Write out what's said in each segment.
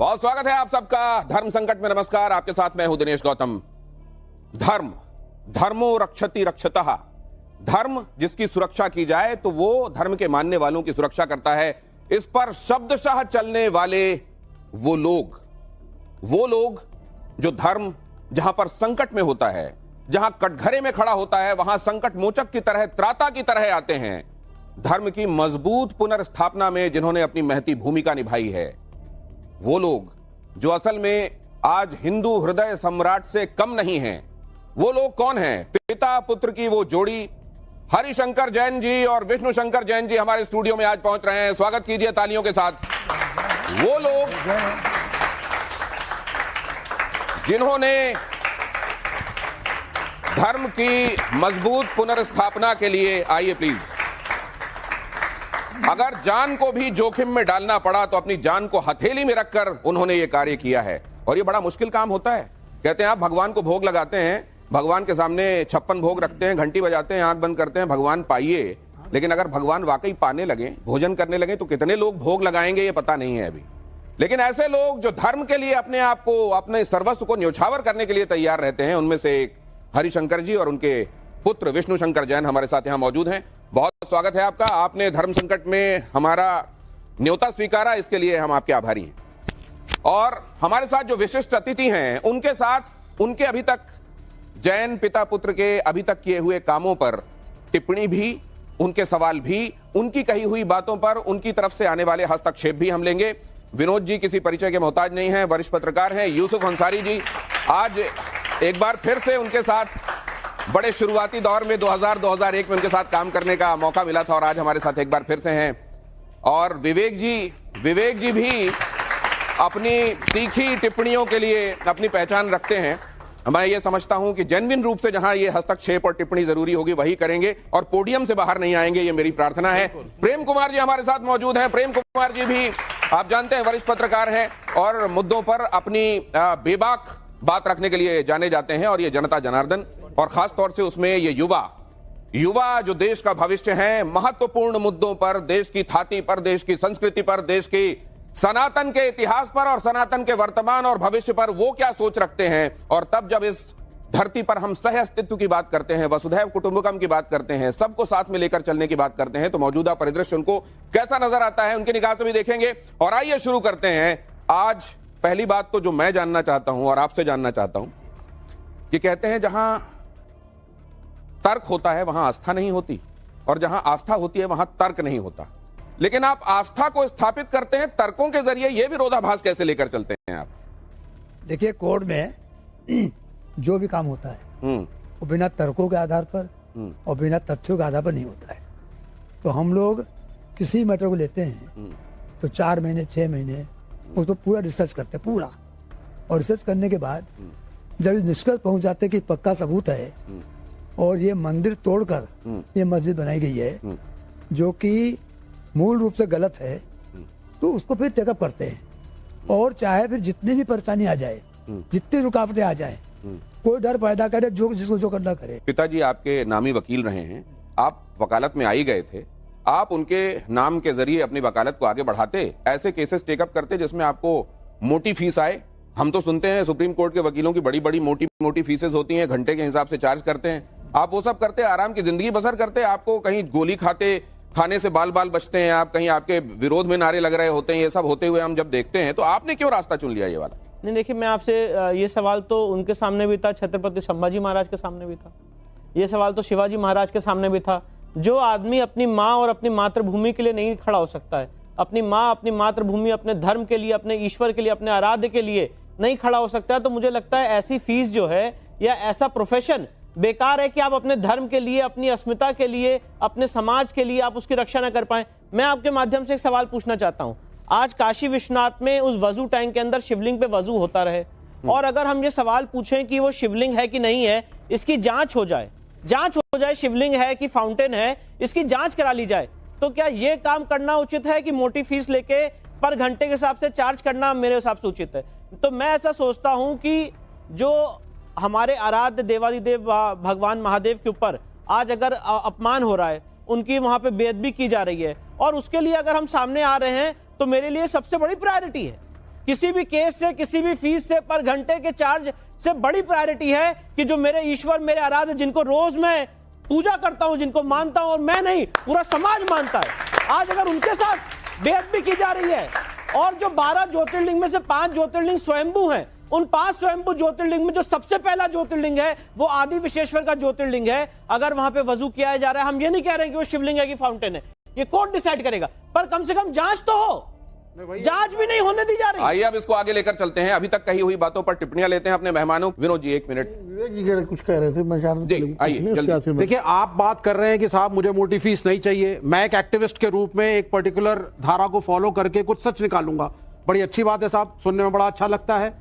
बहुत स्वागत है आप सबका धर्म संकट में। नमस्कार, आपके साथ मैं हूं दिनेश गौतम। धर्म, धर्मो रक्षति रक्षतः। धर्म जिसकी सुरक्षा की जाए तो वो धर्म के मानने वालों की सुरक्षा करता है। इस पर शब्दशः चलने वाले वो लोग जो धर्म जहां पर संकट में होता है, जहां कटघरे में खड़ा होता है, वहां संकट मोचक की तरह, त्राता की तरह आते हैं। धर्म की मजबूत पुनर्स्थापना में जिन्होंने अपनी महती भूमिका निभाई है, वो लोग जो असल में आज हिंदू हृदय सम्राट से कम नहीं हैं। वो लोग कौन हैं? पिता पुत्र की वो जोड़ी हरिशंकर जैन जी और विष्णु शंकर जैन जी हमारे स्टूडियो में आज पहुंच रहे हैं। स्वागत कीजिए तालियों के साथ। वो लोग जिन्होंने धर्म की मजबूत पुनर्स्थापना के लिए, आइए प्लीज, अगर जान को भी जोखिम में डालना पड़ा तो अपनी जान को हथेली में रखकर उन्होंने ये कार्य किया है। और ये बड़ा मुश्किल काम होता है। कहते हैं आप भगवान को भोग लगाते हैं, भगवान के सामने 56 भोग रखते हैं, घंटी बजाते हैं, आंख बंद करते हैं, भगवान पाइए। लेकिन अगर भगवान वाकई पाने लगे, भोजन करने लगे, तो कितने लोग भोग लगाएंगे ये पता नहीं है अभी। लेकिन ऐसे लोग जो धर्म के लिए अपने आप को, अपने सर्वस्व को न्योछावर करने के लिए तैयार रहते हैं, उनमें से एक हरिशंकर जी और उनके पुत्र विष्णु शंकर जैन हमारे साथ यहां मौजूद हैं। बहुत स्वागत है आपका। आपने धर्म संकट में हमारा न्योता स्वीकारा, इसके लिए हम आपके आभारी हैं। और हमारे साथ जो विशिष्ट अतिथि हैं, उनके साथ उनके अभी तक जैन पिता पुत्र के अभी तक किए हुए कामों पर टिप्पणी भी, उनके सवाल भी, उनकी कही हुई बातों पर उनकी तरफ से आने वाले हस्तक्षेप भी हम लेंगे। विनोद जी किसी परिचय के मोहताज नहीं है, वरिष्ठ पत्रकार हैं। यूसुफ अंसारी जी, आज एक बार फिर से उनके साथ बड़े शुरुआती दौर में 2000-2001 में उनके साथ काम करने का मौका मिला था और आज हमारे साथ एक बार फिर से हैं। और विवेक जी भी अपनी तीखी टिप्पणियों के लिए अपनी पहचान रखते हैं। मैं ये समझता हूं कि जेन्युइन रूप से जहां ये हस्तक्षेप और टिप्पणी जरूरी होगी वही करेंगे और पोडियम से बाहर नहीं आएंगे, ये मेरी प्रार्थना है। प्रेम कुमार जी हमारे साथ मौजूद हैं। प्रेम कुमार जी भी आप जानते हैं वरिष्ठ पत्रकार हैं और मुद्दों पर अपनी बेबाक बात रखने के लिए जाने जाते हैं। और ये जनता जनार्दन, और खास तौर से उसमें ये युवा जो देश का भविष्य है, महत्वपूर्ण मुद्दों पर, देश की थाती पर, देश की संस्कृति पर, देश की सनातन के इतिहास पर और सनातन के वर्तमान और भविष्य पर वो क्या सोच रखते हैं। और तब जब इस धरती पर हम सह अस्तित्व की बात करते हैं, वसुधैव कुटुंबकम की बात करते हैं, सबको साथ में लेकर चलने की बात करते हैं, तो मौजूदा परिदृश्य उनको कैसा नजर आता है, उनकी निगाह से भी देखेंगे। और आइए शुरू करते हैं। आज पहली बात तो जो मैं जानना चाहता हूं और आपसे जानना चाहता हूं, ये कहते हैं जहां तर्क होता है वहां आस्था नहीं होती और जहां आस्था होती है वहां तर्क नहीं होता। लेकिन आप आस्था को स्थापित करते हैं तर्कों के जरिए, यह विरोधाभास कैसे लेकर चलते हैं आप? देखिए, कोर्ट में जो भी काम होता है वो बिना तर्कों के आधार पर और बिना तथ्यों के आधार पर नहीं होता है। तो हम लोग किसी मैटर को लेते हैं तो 4 महीने 6 महीने उसको पूरा रिसर्च करते हैं, पूरा। और रिसर्च करने के बाद जब इस निष्कर्ष पहुंच जाते हैं कि पक्का सबूत है और ये मंदिर तोड़कर ये मस्जिद बनाई गई है जो कि मूल रूप से गलत है, तो उसको फिर टेकअप करते हैं। और चाहे फिर जितनी भी परेशानी आ जाए, जितनी रुकावटें आ जाए, कोई डर पैदा करे, जो जिसको जो करना करे। पिताजी आपके नामी वकील रहे हैं, आप वकालत में आई गए थे, आप उनके नाम के जरिए अपनी वकालत को आगे बढ़ाते, ऐसे केसेस टेकअप करते जिसमें आपको मोटी फीस आए। हम तो सुनते हैं सुप्रीम कोर्ट के वकीलों की बड़ी बड़ी मोटी फीसेस होती हैं, घंटे के हिसाब से चार्ज करते हैं। आप वो सब करते, आराम की जिंदगी बसर करते। आपको कहीं गोली खाने से बाल बचते हैं, आप कहीं आपके विरोध में नारे लग रहे होते हैं। ये सब होते हुए हम जब देखते हैं तो आपने क्यों रास्ता चुन लिया ये वाला? नहीं, देखिए, मैं आपसे ये सवाल तो उनके सामने भी था, छत्रपति संभाजी महाराज के सामने भी था, ये सवाल तो शिवाजी महाराज के सामने भी था। जो आदमी अपनी माँ और अपनी मातृभूमि के लिए नहीं खड़ा हो सकता है, अपनी माँ, अपनी मातृभूमि, अपने धर्म के लिए, अपने ईश्वर के लिए, अपने आराध्य के लिए नहीं खड़ा हो सकता है, तो मुझे लगता है ऐसी फीस जो है या ऐसा प्रोफेशन बेकार है कि आप अपने धर्म के लिए, अपनी अस्मिता के लिए, अपने समाज के लिए आप उसकी रक्षा ना कर पाए। मैं आपके माध्यम से एक सवाल पूछना चाहता हूं। आज काशी विश्वनाथ में उस वजू टैंक के अंदर शिवलिंग पे वजू होता रहे और अगर हम ये सवाल पूछें कि वो शिवलिंग है कि नहीं है, इसकी जांच हो जाए, शिवलिंग है कि फाउंटेन है, इसकी जांच करा ली जाए, तो क्या ये काम करना उचित है कि मोटी फीस लेके पर घंटे के हिसाब से चार्ज करना मेरे हिसाब से उचित है? तो मैं ऐसा सोचता हूं कि जो हमारे आराध्य देवादिदेव भगवान महादेव के ऊपर आज अगर अपमान हो रहा है, उनकी वहां पे बेअदबी की जा रही है और उसके लिए अगर हम सामने आ रहे हैं तो मेरे लिए सबसे बड़ी प्रायोरिटी है किसी भी केस से, किसी भी फीस से, पर घंटे के चार्ज से बड़ी प्रायोरिटी है कि जो मेरे ईश्वर, मेरे आराध्य, जिनको रोज मैं पूजा करता हूं, जिनको मानता हूं, और मैं नहीं पूरा समाज मानता है, आज अगर उनके साथ बेअदबी की जा रही है, और जो 12 ज्योतिर्लिंग में से 5 ज्योतिर्लिंग स्वयंभू हैं, उन 5 स्वयंभू ज्योतिर्लिंग में जो सबसे पहला ज्योतिर्लिंग है वो आदि विश्वेश्वर का ज्योतिर्लिंग है, अगर वहां पे वजू किया जा रहा है, हम ये नहीं कह रहे हैं कि वो शिवलिंग है कि फाउंटेन है, ये कोर्ट डिसाइड करेगा, पर कम से कम जांच तो हो। जांच भी नहीं होने दी जा रही। आइए अब इसको आगे लेकर चलते हैं, अभी तक कही हुई बातों पर टिप्पणियां लेते हैं अपने मेहमानों। विनोद जी 1 मिनट। विवेक जी कुछ कह रहे थे, मैं आइए जल्दी। देखिए, आप बात कर रहे हैं कि साहब मुझे मोटी फीस नहीं चाहिए, मैं एक एक्टिविस्ट के रूप में एक पर्टिकुलर धारा को फॉलो करके कुछ सच निकालूंगा। बड़ी अच्छी बात है साहब, सुनने में बड़ा अच्छा लगता है।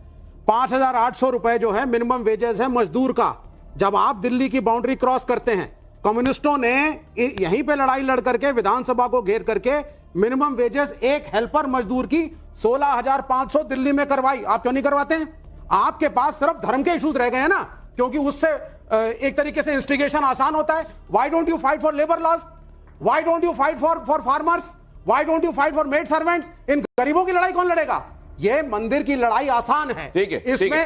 5,800 रुपए जो है मिनिमम वेजेस है मजदूर का। जब आप दिल्ली की बाउंड्री क्रॉस करते हैं, कम्युनिस्टों ने यहीं पे लड़ाई लड़ करके विधानसभा को घेर करके मिनिमम वेजेस एक हेल्पर मजदूर की 16,500 दिल्ली में करवाई। आप क्यों नहीं करवाते हैं? आपके पास सिर्फ धर्म के इश्यूज रह गए हैं ना, क्योंकि उससे एक तरीके से इंस्टिगेशन आसान होता है। Why don't you fight for labour laws? Why don't you fight for farmers? Why don't you fight for maid servants? इन गरीबों की लड़ाई कौन लड़ेगा? ये मंदिर की लड़ाई आसान है। ठीक है,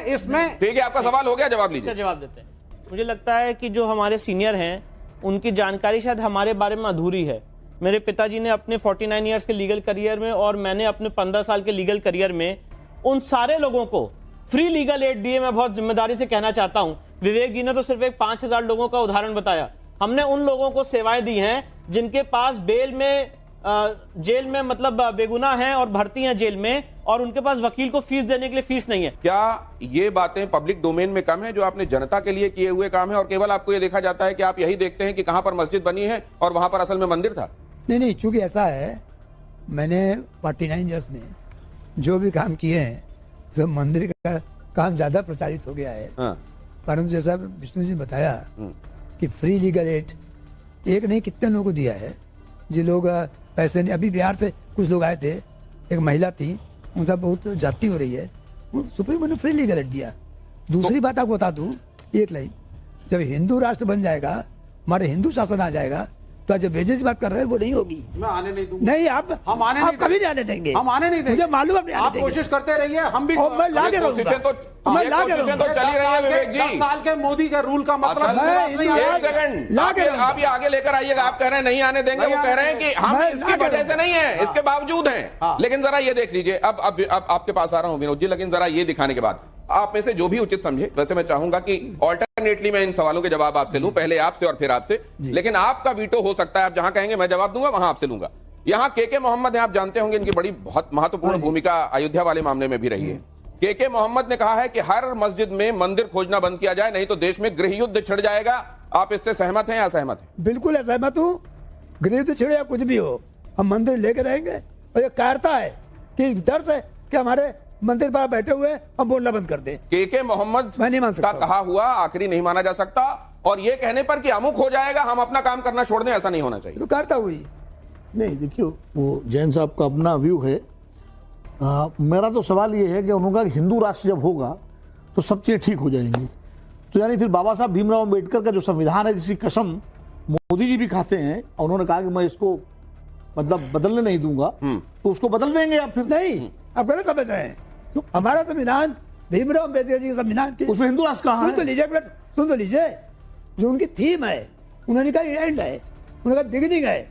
इसमें ठीक है, आपका सवाल हो गया, जवाब लीजिए। जवाब देते हैं। मुझे लगता है कि जो हमारे सीनियर हैं उनकी जानकारी शायद हमारे बारे में अधूरी है। मेरे पिताजी ने अपने 49 इयर्स के लीगल करियर में, और मैंने अपने 15 साल के लीगल करियर में उन सारे लोगों को फ्री लीगल एड दिए। मैं बहुत जिम्मेदारी से कहना चाहता हूं, विवेक जी ने तो सिर्फ एक 5,000 लोगों का उदाहरण बताया। हमने उन लोगों को सेवाएं दी हैं जिनके पास बेल में, जेल में मतलब बेगुनाह हैं और भर्ती हैं जेल में, और उनके पास वकील को फीस देने के लिए फीस नहीं है। क्या ये बातें पब्लिक डोमेन में कम है, जो आपने जनता के लिए किए हुए काम है, और केवल आपको ये देखा जाता है कि आप यही देखते हैं कि कहां पर मस्जिद बनी है और वहां पर असल में मंदिर था? नहीं, चूंकि ऐसा है, मैंने 49 ईयर्स में जो भी काम किए हैं, तो मंदिर का काम ज्यादा प्रचारित हो गया है। हाँ। परंतु जैसा विष्णु जी ने बताया कि फ्री लीगल एड एक नहीं कितने लोगों को दिया है, जो लोग पैसे नहीं। अभी बिहार से कुछ लोग आए थे, एक महिला थी, उनका बहुत जाति हो रही है, सुप्रीम कोर्ट ने फ्री लीगल एड दिया। दूसरी बात आपको बता दूं, एक लाइन, जब हिंदू राष्ट्र बन जाएगा, हमारे हिंदू शासन आ जाएगा, तो जो वेजेस की बात कर रहे हैं वो नहीं होगी। मैं आने नहीं दूंगा। नहीं, आप कभी नहीं आने देंगे। हम आने नहीं देंगे, मुझे मालूम है। आप कोशिश करते रहिए, हम भी। मैं लाके कोशिशें तो चली रही है विवेक जी। 10 साल के मोदी के रूल का मतलब एक सेकंड, आप ये आगे लेकर आइएगा। आप कह रहे हैं नहीं आने देंगे, वो कह रहे हैं कि हम इसकी वजह से नहीं है, इसके बावजूद हैं। लेकिन जरा ये देख लीजिए, अब आपके पास आ रहा हूं विनोद जी, लेकिन जरा ये दिखाने के बाद आप में से जो भी उचित समझे, वैसे मैं चाहूंगा कि ऑल्टरनेटली मैं इन सवालों के जवाब आपसे लूं, पहले आपसे और फिर आपसे, लेकिन आपका वीटो हो सकता है, आप जहां कहेंगे मैं जवाब दूंगा, वहां आपसे लूंगा। यहां के मोहम्मद है, आप जानते होंगे, इनकी बड़ी बहुत महत्वपूर्ण भूमिका अयोध्या वाले मामले में भी रही है। के मोहम्मद ने कहा है कि हर मस्जिद में मंदिर खोजना बंद किया जाए, नहीं तो देश में गृह युद्ध छिड़ जाएगा। आप इससे सहमत हैं या असहमत हैं? बिल्कुल असहमत हूँ। गृह युद्ध छिड़े या कुछ भी हो, हम मंदिर लेके रहेंगे। और ये कायरता है कि डर से कि हमारे मंदिर पर बैठे हुए हम बोलना बंद कर दें। के मोहम्मद मैं नहीं मान सकता, का कहा हुआ आखिरी नहीं माना जा सकता, और ये कहने पर कि अमुक हो जाएगा, हम अपना काम करना छोड़ दें, ऐसा नहीं होना चाहिए। तो कायरता हुई। नहीं, देखिए, वो जैन साहब का अपना व्यू है। मेरा तो सवाल ये है कि उन्होंने कहा कि हिंदू राष्ट्र जब होगा तो सब चीजें ठीक हो जाएंगी, तो यानी फिर बाबा साहब भीमराव अम्बेडकर का जो संविधान है, जिसकी कसम मोदी जी भी खाते हैं, और उन्होंने कहा कि मैं इसको मतलब बदलने नहीं दूंगा, तो उसको बदल देंगे आप? फिर नहीं, आप गलत समझ रहे हैं। हमारा संविधान भीमराव अम्बेडकर जी का संविधान, उसमें हिंदू राष्ट्र कहाँ है? सुन तो लीजिए, जो उनकी थीम है, उन्होंने कहा एंड है, उन्होंने कहा बिगिनिंग है।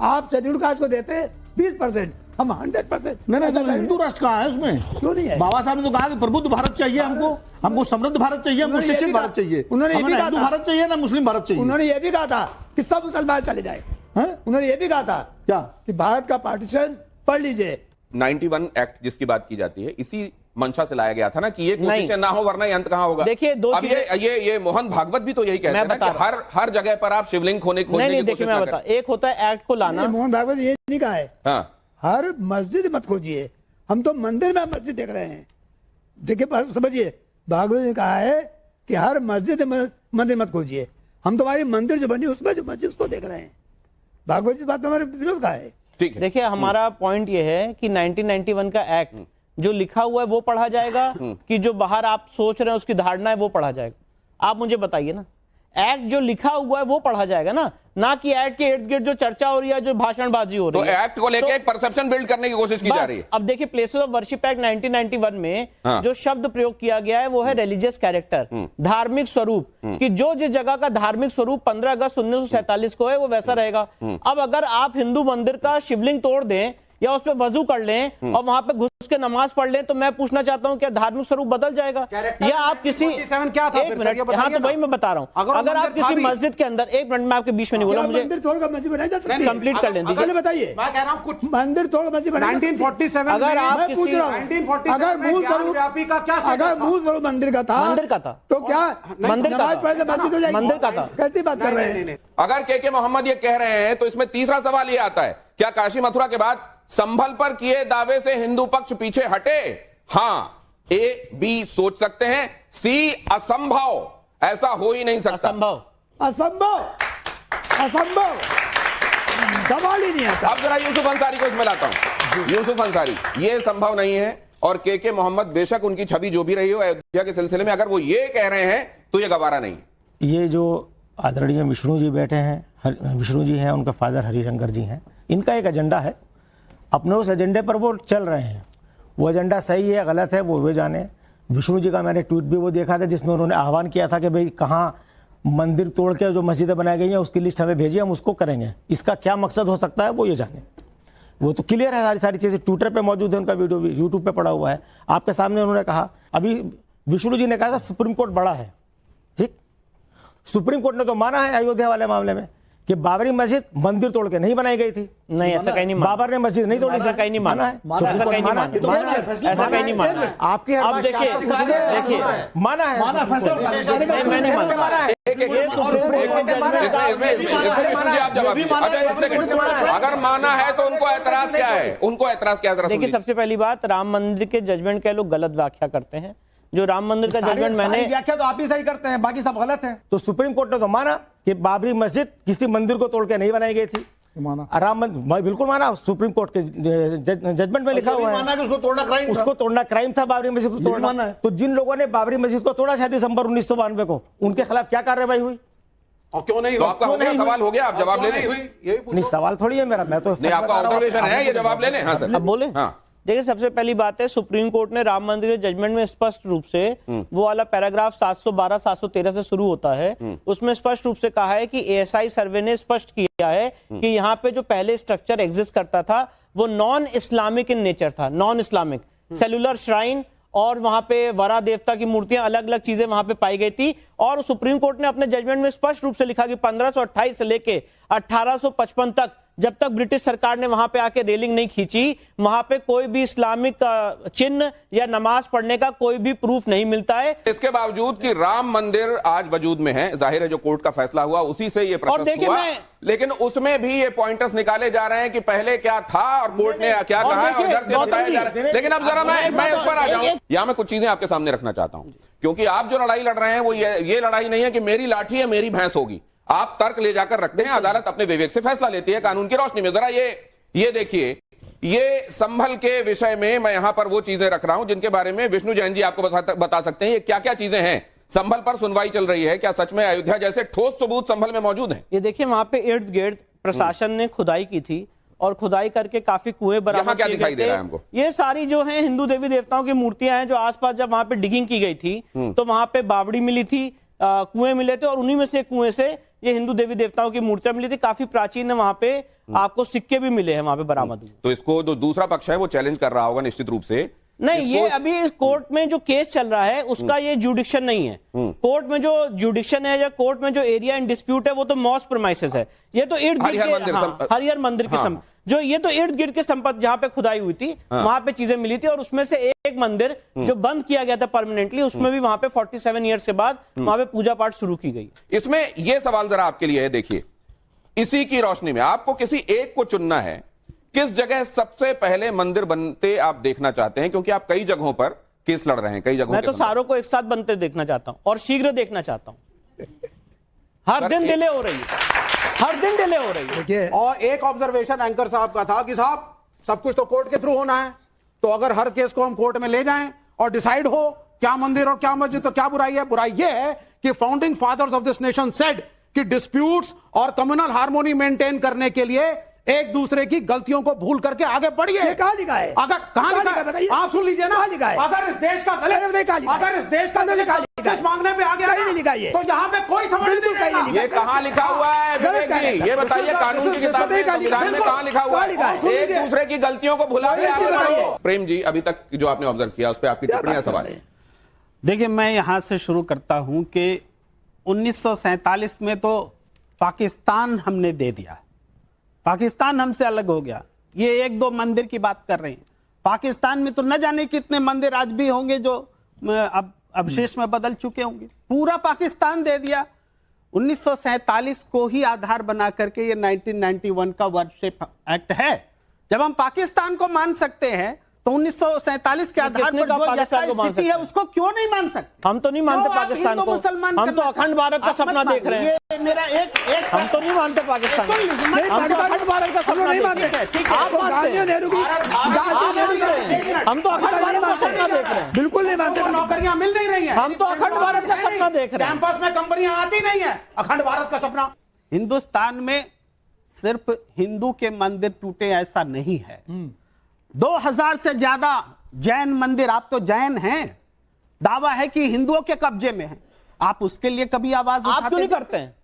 आप शेड्यूल कास्ट को देते 20%, हम 100%। नहीं, हिंदू राष्ट्र कहाँ है उसमें? क्यों नहीं है? बाबा साहब ने तो कहा कि प्रबुद्ध भारत चाहिए हमको समृद्ध भारत चाहिए, हमको शिक्षित भारत चाहिए। उन्होंने ये भी कहा हिंदू भारत चाहिए ना मुस्लिम भारत चाहिए। उन्होंने ये भी कहा था कि सब मुसलमान चले जाए। उन्होंने ये भी कहा था क्या कि भारत का पार्टीशन पढ़ लीजिए। 91 एक्ट जिसकी बात की जाती है, इसी मंशा से लाया गया था ना कि ये कोशिश ना हो, वरना ये अंत कहां होगा। देखिए, अब ये मोहन भागवत भी तो यही कहते हैं कि हर जगह पर आप शिवलिंग खोजने की कोशिश ना करें। एक होता है एक्ट को लाना, मोहन भागवत ये नहीं कहा है। हाँ, हर मस्जिद मत खोजिए, हम तो मंदिर में मस्जिद देख रहे हैं। देखिए, समझिए, भागवत ने कहा है कि हर मस्जिद मंदिर मत खोजिए, हम तुम्हारी मंदिर जो बनी उसमें जो मस्जिद उसको देख रहे हैं। भागवत जी बात हमारे विरोध का है। ठीक है, देखिए, हमारा पॉइंट ये है कि 1991 का एक्ट जो लिखा हुआ है वो पढ़ा जाएगा कि जो बाहर आप सोच रहे हैं उसकी धारणा है वो पढ़ा जाएगा? आप मुझे बताइए ना। एक्ट जो लिखा हुआ है वो पढ़ा जाएगा ना कि एक्ट के इर्द गिर्द जो चर्चा हो रही है, जो भाषणबाजी हो रही तो है। एक्ट को लेके एक परसेप्शन बिल्ड करने की कोशिश की जा रही है। अब देखिए, प्लेसेस ऑफ वर्शिप एक्ट 1991 में जो शब्द प्रयोग किया गया है वो है रिलीजियस कैरेक्टर, धार्मिक स्वरूप, कि जो जिस जगह का धार्मिक स्वरूप 15 अगस्त 1947 को है वो वैसा रहेगा। अब अगर आप हिंदू मंदिर का शिवलिंग तोड़ दें या उस पर वजू कर लें और वहां पे घुस के नमाज पढ़ लें, तो मैं पूछना चाहता हूं क्या धार्मिक स्वरूप बदल जाएगा? या आप किसी क्या था? एक मिनट, हाँ तो वही मैं बता रहा हूं, अगर आप किसी मस्जिद के अंदर, एक मिनट मैं आपके बीच में नहीं बोला, मुझे मंदिर तोड़कर मस्जिद बनाई जा सकती है? कंप्लीट कर लें दीजिए, बताइए। मैं कह रहा हूं कुछ मंदिर तोड़ मस्जिद बनाई जा सकती है? 1947 अगर आप मैं पूछ किसी रहा हूं, अगर मूल स्वरूप मंदिर का था तो क्या मंदिर का नमाज पढ़ के मस्जिद हो जाएगी? मंदिर का था। कैसी बात कर रहे हैं? अगर के मोहम्मद ये कह रहे हैं तो इसमें तीसरा सवाल ये आता है, क्या काशी मथुरा के बाद संभल पर किए दावे से हिंदू पक्ष पीछे हटे? हां, ए बी सोच सकते हैं, सी असंभव, ऐसा हो ही नहीं सकता। असंभव, असंभव, सवाल ही नहीं आता। अब जरा यूसुफ अंसारी को इसमें लाता हूं। यूसुफ अंसारी, ये संभव नहीं है, और के मोहम्मद बेशक उनकी छवि जो भी रही हो अयोध्या के सिलसिले में, अगर वो ये कह रहे हैं तो ये गवारा नहीं। ये जो आदरणीय विष्णु जी बैठे हैं, विष्णु जी हैं, उनका फादर हरिशंकर जी हैं, इनका एक एजेंडा है, अपने उस एजेंडे पर वो चल रहे हैं। वो एजेंडा सही है गलत है वो वे जाने। विष्णु जी का मैंने ट्वीट भी वो देखा था जिसमें उन्होंने आह्वान किया था कि भाई कहाँ मंदिर तोड़ के जो मस्जिदें बनाई गई हैं उसकी लिस्ट हमें भेजिए, हम उसको करेंगे। इसका क्या मकसद हो सकता है वो ये जाने। वो तो क्लियर है, सारी चीज़ें ट्विटर पे मौजूद है, उनका वीडियो भी यूट्यूब पे पड़ा हुआ है, आपके सामने उन्होंने कहा। अभी विष्णु जी ने कहा था सुप्रीम कोर्ट बड़ा है, ठीक, सुप्रीम कोर्ट ने तो माना है अयोध्या वाले मामले में कि बाबरी मस्जिद मंदिर तोड़ के नहीं बनाई गई थी। नहीं, ऐसा कहीं नहीं माना। बाबर ने मस्जिद नहीं तोड़ी, ऐसा कहीं नहीं माना है, ऐसा कहीं नहीं माना, ऐसा कहीं नहीं माना। आपकी अब देखिए माना है, मैं नहीं मानता। अगर माना है तो उनको एतराज क्या है? उनको एतराज क्या है? देखिए, सबसे पहली बात, राम मंदिर के जजमेंट के लोग गलत व्याख्या करते हैं। जो राम मंदिर का जजमेंट मैंने व्याख्या तो आप ही सही करते हैं, बाकी सब गलत है। तो सुप्रीम कोर्ट ने तो माना कि बाबरी मस्जिद किसी मंदिर को तोड़ के नहीं बनाई गई थी, माना राम मंदिर बिल्कुल माना, सुप्रीम कोर्ट के जजमेंट में लिखा हुआ है उसको तोड़ना क्राइम था, बाबरी मस्जिद को तोड़ना है। तो जिन लोगों ने बाबरी मस्जिद को तोड़ा शायद दिसंबर 1992 को, उनके खिलाफ क्या कार्रवाई हुई और क्यों नहीं? तो आपका हो गया सवाल, हो गया, आप जवाब ले लें। नहीं, सवाल थोड़ी है मेरा, मैं तो नहीं, आपका ऑब्जर्वेशन है, ये जवाब ले लें। हाँ सर, अब बोले। हाँ, देखिए, सबसे पहली बात है, सुप्रीम कोर्ट ने राम मंदिर के जजमेंट में स्पष्ट रूप से वो वाला पैराग्राफ 712 713 से शुरू होता है, उसमें स्पष्ट रूप से कहा है कि एएसआई सर्वे ने स्पष्ट किया है कि यहाँ पे जो पहले स्ट्रक्चर एग्जिस्ट करता था वो नॉन इस्लामिक इन नेचर था, नॉन इस्लामिक, सेलुलर श्राइन और वहां पे वरा देवता की मूर्तियां, अलग अलग चीजें वहां पे पाई गई थी। और सुप्रीम कोर्ट ने अपने जजमेंट में स्पष्ट रूप से लिखा कि 1528 से लेके 1855 तक, जब तक ब्रिटिश सरकार ने वहां पे आके रेलिंग नहीं खींची, वहां पे कोई भी इस्लामिक चिन्ह या नमाज पढ़ने का कोई भी प्रूफ नहीं मिलता है। इसके बावजूद कि राम मंदिर आज वजूद में है, जाहिर है जो कोर्ट का फैसला हुआ उसी से ये प्रशस्त हुआ, लेकिन उसमें भी ये पॉइंटर्स निकाले जा रहे हैं कि पहले क्या था और कोर्ट ने क्या कहा है और इधर से बताया जा रहा है। लेकिन अब जरा मैं इस पर आ जाऊं, यहां मैं कुछ चीजें आपके सामने रखना चाहता हूं, क्योंकि आप जो लड़ाई लड़ रहे हैं वो ये लड़ाई नहीं है कि मेरी लाठी है मेरी भैंस होगी। आप तर्क ले जाकर रखते हैं, अदालत अपने विवेक से फैसला लेती है कानून की रोशनी में। जरा ये देखिए, ये संभल के विषय में मैं यहां पर वो चीजें रख रहा हूं जिनके बारे में विष्णु जैन जी आपको बता सकते हैं ये क्या क्या चीजें हैं। संभल पर सुनवाई चल रही है, क्या सच में अयोध्या जैसे ठोस सबूत संभल में मौजूद हैं? ये देखिए, वहां पे इर्द गिर्द प्रशासन ने खुदाई की थी और खुदाई करके काफी कुएं बरामद किए गए थे। ये सारी जो है हिंदू देवी देवताओं की मूर्तियां हैं जो आसपास जब वहां पे डिगिंग की गई थी तो वहां पे बावड़ी मिली थी, कुएं मिले थे और उन्हीं में से कुएं से ये हिंदू देवी देवताओं की मूर्तियां मिली थी। काफी प्राचीन है, वहां पे आपको सिक्के भी मिले हैं वहां पे बरामद हुए। तो इसको जो दूसरा पक्ष है वो चैलेंज कर रहा होगा निश्चित रूप से। नहीं, ये अभी इस कोर्ट में जो केस चल रहा है उसका ये जुडिक्शन नहीं है। कोर्ट में जो जुडिक्शन है या कोर्ट में जो एरिया इन डिस्प्यूट है वो तो मॉस्क प्रीमाइसेस है। ये तो इर्द गिर्द हरिहर मंदिर के जो ये तो इर्द गिर्द के संपत्ति जहां पे खुदाई हुई थी वहां पे चीजें मिली थी और उसमें से एक मंदिर जो बंद किया गया था परमानेंटली, उसमें भी वहां पे 47 ईयर्स के बाद वहां पे पूजा पाठ शुरू की गई। इसमें यह सवाल जरा आपके लिए है, देखिए, इसी की रोशनी में आपको किसी एक को चुनना है, किस जगह सबसे पहले मंदिर बनते आप देखना चाहते हैं? क्योंकि आप कई जगहों पर केस लड़ रहे हैं, कई जगहों। मैं तो सारों को एक साथ बनते देखना चाहता हूं और शीघ्र देखना चाहता हूं। हर दिन डिले हो रही है, हर दिन डिले हो रही है। और एक ऑब्जर्वेशन एंकर साहब का था कि साहब सब कुछ तो कोर्ट के थ्रू होना है, तो अगर हर केस को हम कोर्ट में ले जाएं और डिसाइड हो क्या मंदिर और क्या मस्जिद तो क्या बुराई है? बुराई यह है कि founding fathers of this nation said कि डिस्प्यूट्स और कम्युनल हार्मोनी मेंटेन करने के लिए एक दूसरे की गलतियों को भूल करके आगे बढ़िए। ये कहां लिखा है? अगर कहां लिखा है बताइए। आप सुन लीजिए ना, कहां लिखा है? अगर इस देश का दलित मांगने पे आगे कहीं नहीं लिखा है ये। तो यहाँ पे कोई समझ नहीं देगा। ये कहाँ लिखा हुआ है विवेक जी? ये बताइए, कानून की किताब में, संविधान में कहाँ लिखा हुआ है एक दूसरे की गलतियों को भुला के आगे बढ़ो? प्रेम जी, अभी तक जो आपने ऑब्जर्व किया उस पर आपकी टिप्पणियां, सवाल। देखिए, मैं यहां से शुरू करता हूं कि 1947 में तो पाकिस्तान हमने दे दिया, पाकिस्तान हमसे अलग हो गया। ये एक दो मंदिर की बात कर रहे हैं, पाकिस्तान में तो न जाने कितने मंदिर आज भी होंगे जो अब अवशेष में बदल चुके होंगे। पूरा पाकिस्तान दे दिया। 1947 को ही आधार बना करके ये 1991 का वर्शिप एक्ट है। जब हम पाकिस्तान को मान सकते हैं तो 1947 के आधार पर जो स्थिति है उसको क्यों नहीं मान सकते? हम तो नहीं मानते पाकिस्तान को, हम तो अखंड भारत का सपना देख रहे हैं। मेरा एक हम तो नहीं मानते पाकिस्तान को, हम तो अखंड भारत का सपना देख रहे हैं। आप मानते हैं, हम तो अखंड भारत का सपना देख रहे हैं। बिल्कुल नहीं मानते। नौकरियां मिल नहीं रही हैं, हम तो अखंड भारत का सपना देख रहे हैं। कैंपस में कंपनियां आती नहीं है, अखंड भारत का सपना। हिंदुस्तान में सिर्फ हिंदू के मंदिर टूटे ऐसा नहीं है, 2000 से ज्यादा जैन मंदिर, आप तो जैन हैं, दावा है कि हिंदुओं के कब्जे में है। आप उसके लिए कभी आवाज आप क्यों नहीं करते हैं?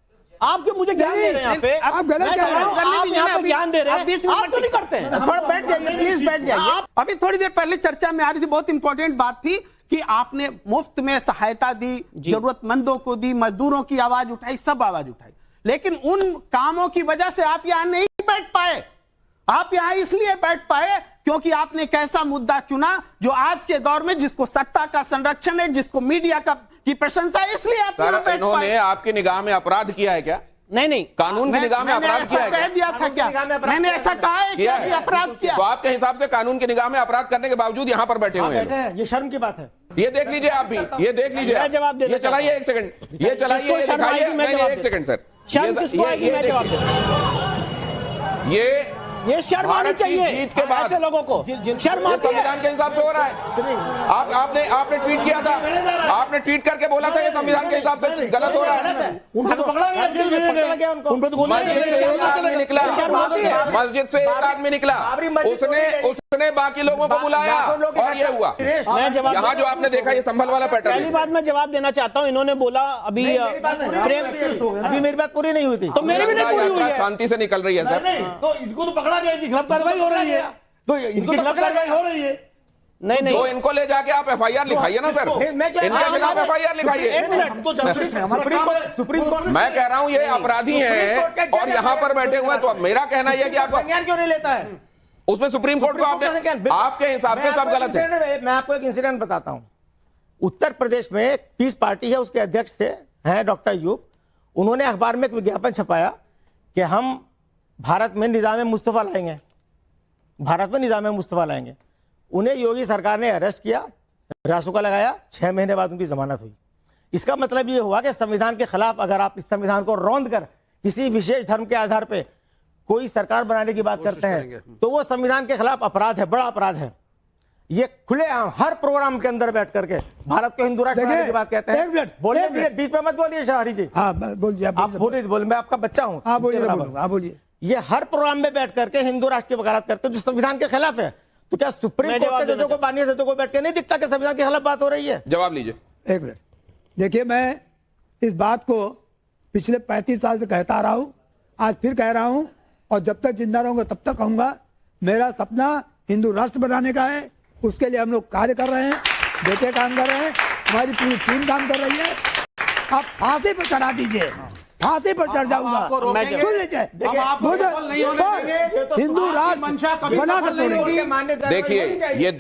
आप क्यों मुझे ज्ञान दे रहे हैं यहाँ पे? आप गलत कह रहे हैं। आप यहाँ पे ज्ञान दे रहे हैं, आप क्यों नहीं करते हैं? थोड़ा बैठ जाइए, प्लीज बैठ जाइए। अभी थोड़ी देर पहले चर्चा में आ रही थी, बहुत इंपॉर्टेंट बात थी कि आपने मुफ्त में सहायता दी, जरूरतमंदों को दी, मजदूरों की आवाज उठाई, सब आवाज उठाई, लेकिन उन कामों की वजह से आप यहाँ नहीं बैठ पाए। आप यहाँ इसलिए बैठ पाए क्योंकि आपने एक ऐसा मुद्दा चुना जो आज के दौर में जिसको सत्ता का संरक्षण है, जिसको मीडिया की प्रशंसा है, इसलिए आप यहाँ बैठ पाए। इन्होंने आपकी निगाह में अपराध किया है क्या? नहीं, कानून की निगाह में अपराध किया है क्या? कह दिया था क्या? मैंने ऐसा कहा है कि अपराध किया। तो आपके हिसाब से कानून की निगाह में अपराध करने के बावजूद यहाँ पर बैठे हुए हैं, ये शर्म की बात है। ये देख लीजिए आप भी, ये देख लीजिए। मैं जवाब देना ये चलाइए एक सेकंड, ये चलाइए, ये दिखाइए। नहीं, एक सेकंड सर, शर्म किसको आएगी? मैं जवाब दूं। ये शर्म आनी भारत की चाहिए जीत के बाद ऐसे लोगों को, शर्म आती है। संविधान के हिसाब से हो रहा है। आपने ट्वीट किया था, आपने ट्वीट करके बोला था ये संविधान के हिसाब से गलत हो रहा है। उनको तो पकड़ा गया, जेल भेजा गया उनको। मस्जिद से एक आदमी निकला, मस्जिद से एक आदमी निकला, उसने बाकी लोगों को बुलाया और ये हुआ। मैं जवाब, यहाँ जो आपने देखा ये संभल वाला पैटर्न। पहली बात मैं जवाब देना चाहता हूँ। इन्होंने बोला अभी मेरी बात पूरी नहीं हुई थी, तो मेरी भी नहीं पूरी हुई है। शांति से निकल रही है सर। तो इनको तो पकड़ा गया, इनके खिलाफ कार्रवाई हो रही है, तो इनके खिलाफ कार्रवाई हो रही है। नहीं, तो इनको ले जाके आप FIR लिखाइए ना सर, इनके खिलाफ FIR लिखाइए। सुप्रीम कोर्ट मैं कह रहा हूँ ये अपराधी हैं और यहाँ पर बैठे हुए, तो अब मेरा कहना यह कि आप संज्ञान क्यों नहीं लेता है? उसमें सुप्रीम कोर्ट को आपने, आपके हिसाब से सब गलत है। मैं आपको एक इंसिडेंट बताता हूं। उत्तर प्रदेश में पीस पार्टी है, उसके अध्यक्ष थे हैं डॉक्टर अयूब। उन्होंने अखबार में एक विज्ञापन छपाया कि हम भारत में निजाम मुस्तफा लाएंगे, भारत में निजाम मुस्तफा लाएंगे। उन्हें योगी सरकार ने अरेस्ट किया, रासुका लगाया, 6 महीने बाद उनकी जमानत हुई। इसका मतलब ये हुआ कि संविधान के खिलाफ अगर आप इस संविधान को रौंद कर किसी विशेष धर्म के आधार पर कोई सरकार बनाने की बात करते हैं तो वो संविधान के खिलाफ अपराध है, बड़ा अपराध है। ये खुलेआम हर प्रोग्राम के अंदर बैठ करके भारत को हिंदू राष्ट्र बनाने की बात कहते हैं। बोलिए, बीच में मत बोलिए शाहरी जी। हाँ बोलिए, आप बोलिए, मैं आपका बच्चा हूँ। हाँ बोलिए। ये हर प्रोग्राम में बैठ करके हिंदू राष्ट्र की वकालत करते हैं जो संविधान के खिलाफ है। तो क्या सुप्रीम कोर्ट के जजों को, माननीय जजों को बैठ के नहीं दिखता कि संविधान के खिलाफ बात हो रही है? जवाब लीजिए। एक मिनट देखिए, मैं इस बात को पिछले 35 साल से कहता रहा हूं, आज फिर कह रहा हूं और जब तक जिंदा रहूंगा तब तक कहूंगा। मेरा सपना हिंदू राष्ट्र बनाने का है, उसके लिए हम लोग कार्य कर रहे हैं, बेटे काम कर रहे हैं, हमारी पूरी टीम काम कर रही है। आप फांसी पर चढ़ा दीजिए, फांसी पर चढ़ जाऊंगा। सुन लीजिए, हिंदू राष्ट्र बना कर छोड़ेंगे। देखिए ये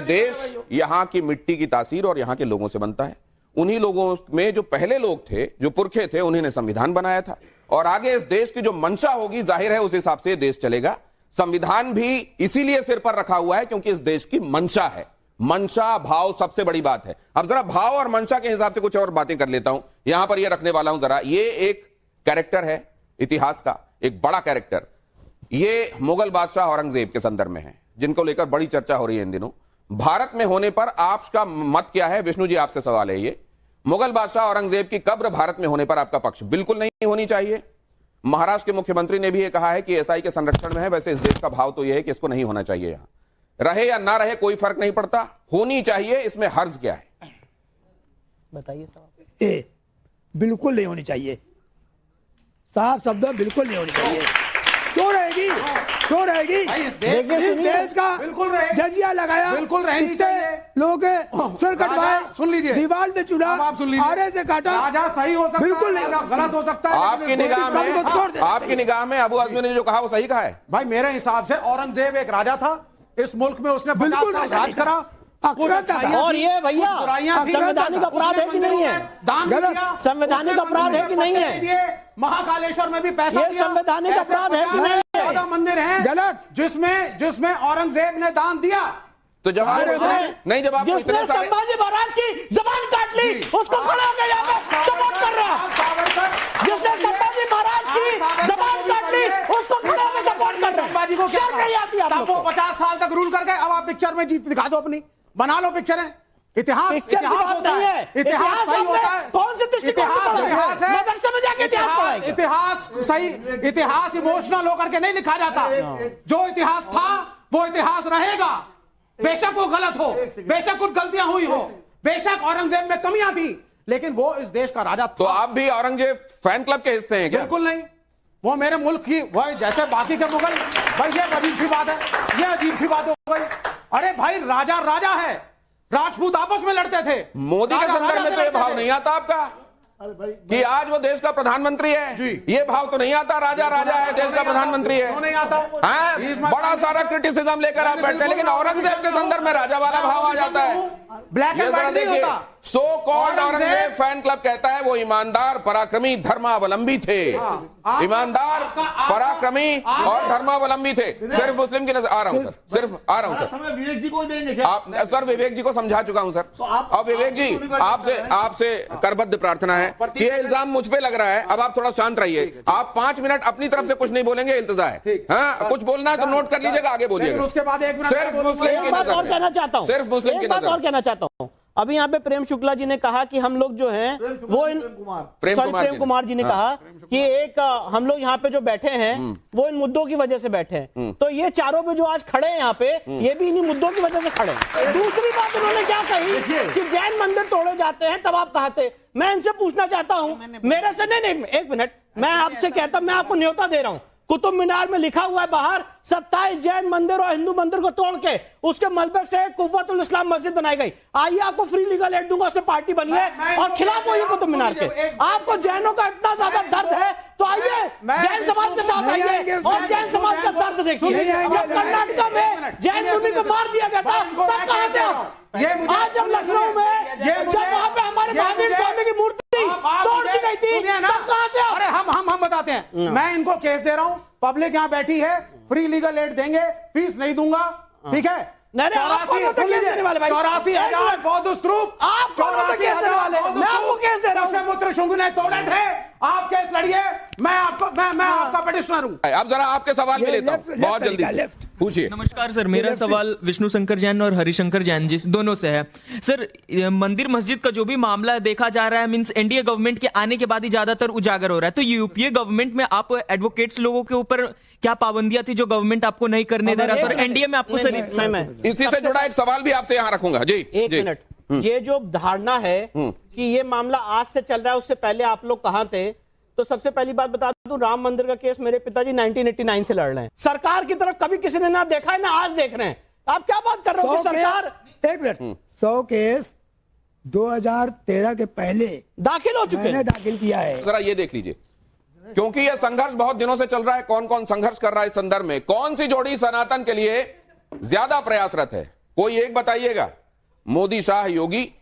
देश यहाँ की मिट्टी की तासीर और यहाँ के लोगों से बनता है। उन्हीं लोगों में जो पहले लोग थे, जो पुरखे थे, उन्हीं ने संविधान बनाया था और आगे इस देश की जो मंशा होगी जाहिर है उस हिसाब से देश चलेगा। संविधान भी इसीलिए सिर पर रखा हुआ है क्योंकि इस देश की मंशा है। मंशा भाव सबसे बड़ी बात है। अब जरा भाव और मंशा के हिसाब से कुछ और बातें कर लेता हूं, यहां पर यह रखने वाला हूं। जरा ये एक कैरेक्टर है इतिहास का, एक बड़ा कैरेक्टर। ये मुगल बादशाह औरंगजेब के संदर्भ में है, जिनको लेकर बड़ी चर्चा हो रही है इन दिनों। भारत में होने पर आपका मत क्या है? विष्णु जी आपसे सवाल है ये। मुगल बादशाह औरंगजेब की कब्र भारत में होने पर आपका पक्ष बिल्कुल नहीं होनी चाहिए। महाराष्ट्र के मुख्यमंत्री ने भी ये कहा है कि एसआई के संरक्षण में है। वैसे इस देश का भाव तो यह है कि इसको नहीं होना चाहिए, यहां रहे या ना रहे कोई फर्क नहीं पड़ता, होनी चाहिए, इसमें हर्ज क्या है? बताइए साहब। बिल्कुल नहीं होनी चाहिए, साफ शब्दों में बिल्कुल नहीं होनी चाहिए। क्यों रहेगी, क्यों रहेगी? इस देश का बिल्कुल रहेगी, जजिया लगाया, बिल्कुल रहनी चाहिए। लोगों के सर कटवाए, सुन लीजिए, दीवार में चुना, आप सुन लीजिए, आरे से काटा। राजा सही हो सकता है, बिल्कुल राजा गलत हो सकता है। आपकी निगाह में अबू आजमी ने जो कहा वो सही कहा है? भाई मेरे हिसाब से औरंगजेब एक राजा था, इस मुल्क में उसने 50 साल राज करा, और ये भैया संवैधानिक अपराध है कि नहीं है? दान दिया, संवैधानिक अपराध है कि नहीं है? महाकालेश्वर में भी पैसा ये दिया, संवैधानिक अपराध है कि नहीं है? 14 मंदिर हैं गलत, जिसमें औरंगजेब ने दान दिया। तो जब आप नहीं, जब आप जिसने संभाजी महाराज की जबान काट ली उसको खड़ा होकर यहाँ पे सपोर्ट कर रहा है। जिसने संभाजी महाराज की जबान काट ली उसको खड़ा होकर सपोर्ट कर रहा है। संभाजी को शर्म नहीं आती आप लोग वो को? 50 साल तक रूल कर गए। अब आप पिक्चर में जीत दिखा दो, अपनी बना लो पिक्चरें। इतिहास पिक्चर की बात होता नहीं है, है। इतिहास सही होता है। कौन से दृष्टिकोण से पढ़ा है? इतिहास है, मदरसे में जाके इतिहास पढ़ाएंगे। इतिहास सही, इतिहास इमोशनल होकर के नहीं लिखा जाता। जो इतिहास था वो इतिहास रहेगा, बेशक वो गलत हो, बेशक कुछ गलतियां हुई हो, बेशक औरंगजेब में कमियां थी, लेकिन वो इस देश का राजा था। तो आप भी औरंगजेब फैन क्लब के हिस्से हैं क्या? बिल्कुल नहीं, वो मेरे मुल्क की, वो जैसे बाकी के मुगल। भाई ये अजीब सी बात है, ये अजीब सी बात हो गई। अरे भाई राजा राजा है, राजपूत आपस में लड़ते थे। मोदी के संदर्भ में तो ये भाव नहीं आता आपका कि आज वो देश का प्रधानमंत्री है? ये भाव तो नहीं आता, राजा राजा है, देश का प्रधानमंत्री है, नहीं आता। बड़ा सारा क्रिटिसिज्म लेकर आप बैठते हैं, लेकिन औरंगजेब के संदर्भ में राजा वाला भाव आ जाता है। ब्लैक एंड व्हाइट नहीं होता। So called Aurangzeb fan club कहता है वो ईमानदार, पराक्रमी, धर्मावलंबी थे। ईमानदार, पराक्रमी और धर्मावलंबी थे। सिर्फ मुस्लिम की नजर आ रहा हूं सर, सिर्फ आ रहा हूं सर। विवेक जी को देंगे आप सर विवेक जी को समझा चुका हूं सर। अब विवेक जी आपसे करबद्ध प्रार्थना है, ये इल्जाम मुझ पे लग रहा है, अब आप थोड़ा शांत रहिए। आप 5 मिनट अपनी तरफ से कुछ नहीं बोलेंगे, इल्तजा है। हाँ, कुछ बोलना है तो नोट कर लीजिएगा, आगे बोलिएगा। उसके बाद एक सिर्फ मुस्लिम की बात और नजर कहना चाहता हूं, सिर्फ मुस्लिम की बात और नजर। कहना चाहता हूं। अभी यहाँ पे प्रेम शुक्ला जी ने कहा कि हम लोग जो हैं वो प्रेम कुमार जी ने कहा कि एक हम लोग यहाँ पे जो बैठे हैं वो इन मुद्दों की वजह से बैठे हैं। तो ये चारों पे जो आज खड़े हैं यहाँ पे, ये भी इन्हीं मुद्दों की वजह से खड़े हैं। दूसरी बात उन्होंने क्या कही कि जैन मंदिर तोड़े जाते हैं, तब आप कहते। मैं इनसे पूछना चाहता हूँ, मेरे से नहीं, एक मिनट, मैं आपसे कहता, मैं आपको न्योता दे रहा हूँ। कुतुब मीनार में लिखा हुआ है बाहर 27 जैन मंदिर और हिंदू मंदिर को तोड़ के उसके मलबे से कुव्वतुल इस्लाम मस्जिद बनाई गई। आइए आपको फ्री लीगल एड दूंगा, उसमें पार्टी बनी है और खिलाफ होइए कुतुब मीनार के। आपको जैनों का इतना ज्यादा दर्द है तो आइए जैन समाज के साथ आइए और जैन समाज का दर्द देखिए। जब कर्नाटक में जैन मुनि को मार दिया गया था तब कहां थे आप? आज जब लखनऊ में जब वहां पे हमारे महावीर स्वामी की मूर्ति तोड़ दी गई थी तब कहां थे आप? अरे हम बताते हैं। मैं इनको केस दे रहा हूं, पब्लिक यहाँ बैठी है, फ्री लीगल एड देंगे, फीस नहीं दूंगा, ठीक है? 84,000 बौद्ध स्तूप, आप केस देने वाले, मैं आपको केस दे रहा हूं। पुत्र शुंग ने तोड़े थे, आप केस लड़िए, मैं आपका पिटिशनर हूं। अब जरा आपके सवाल में लेता हूं, बहुत जल्दी पूछिए। नमस्कार सर, मेरा सवाल विष्णु शंकर जैन और हरिशंकर जैन जी दोनों से है। सर, मंदिर मस्जिद का जो भी मामला देखा जा रहा है, मींस एनडीए गवर्नमेंट के आने के बाद ही ज्यादातर उजागर हो रहा है, तो यूपीए गवर्नमेंट में आप एडवोकेट्स लोगों के ऊपर क्या पाबंदियां थी जो गवर्नमेंट आपको नहीं करने दे रहा था, और एनडीए में आपको सर इसी से जुड़ा एक सवाल भी आपसे यहाँ रखूंगा जी। एक मिनट, ये जो धारणा है कि ये मामला आज से चल रहा है, उससे पहले आप लोग कहां थे? तो सबसे पहली बात बता दूं, राम मंदिर का केस मेरे पिताजी 1989 से लड़ रहे हैं। सरकार की तरफ कभी किसी ने ना देखा है ना आज देख रहे हैं। आप क्या बात कर रहे हो कि सरकार? एक मिनट, 100 केस 2013 के पहले दाखिल हो चुके हैं, दाखिल किया है। जरा ये देख लीजिए, क्योंकि यह संघर्ष बहुत दिनों से चल रहा है। कौन कौन संघर्ष कर रहा है इस संदर्भ में? कौन सी जोड़ी सनातन के लिए ज्यादा प्रयासरत है? कोई एक बताइएगा। मोदी शाह योगी,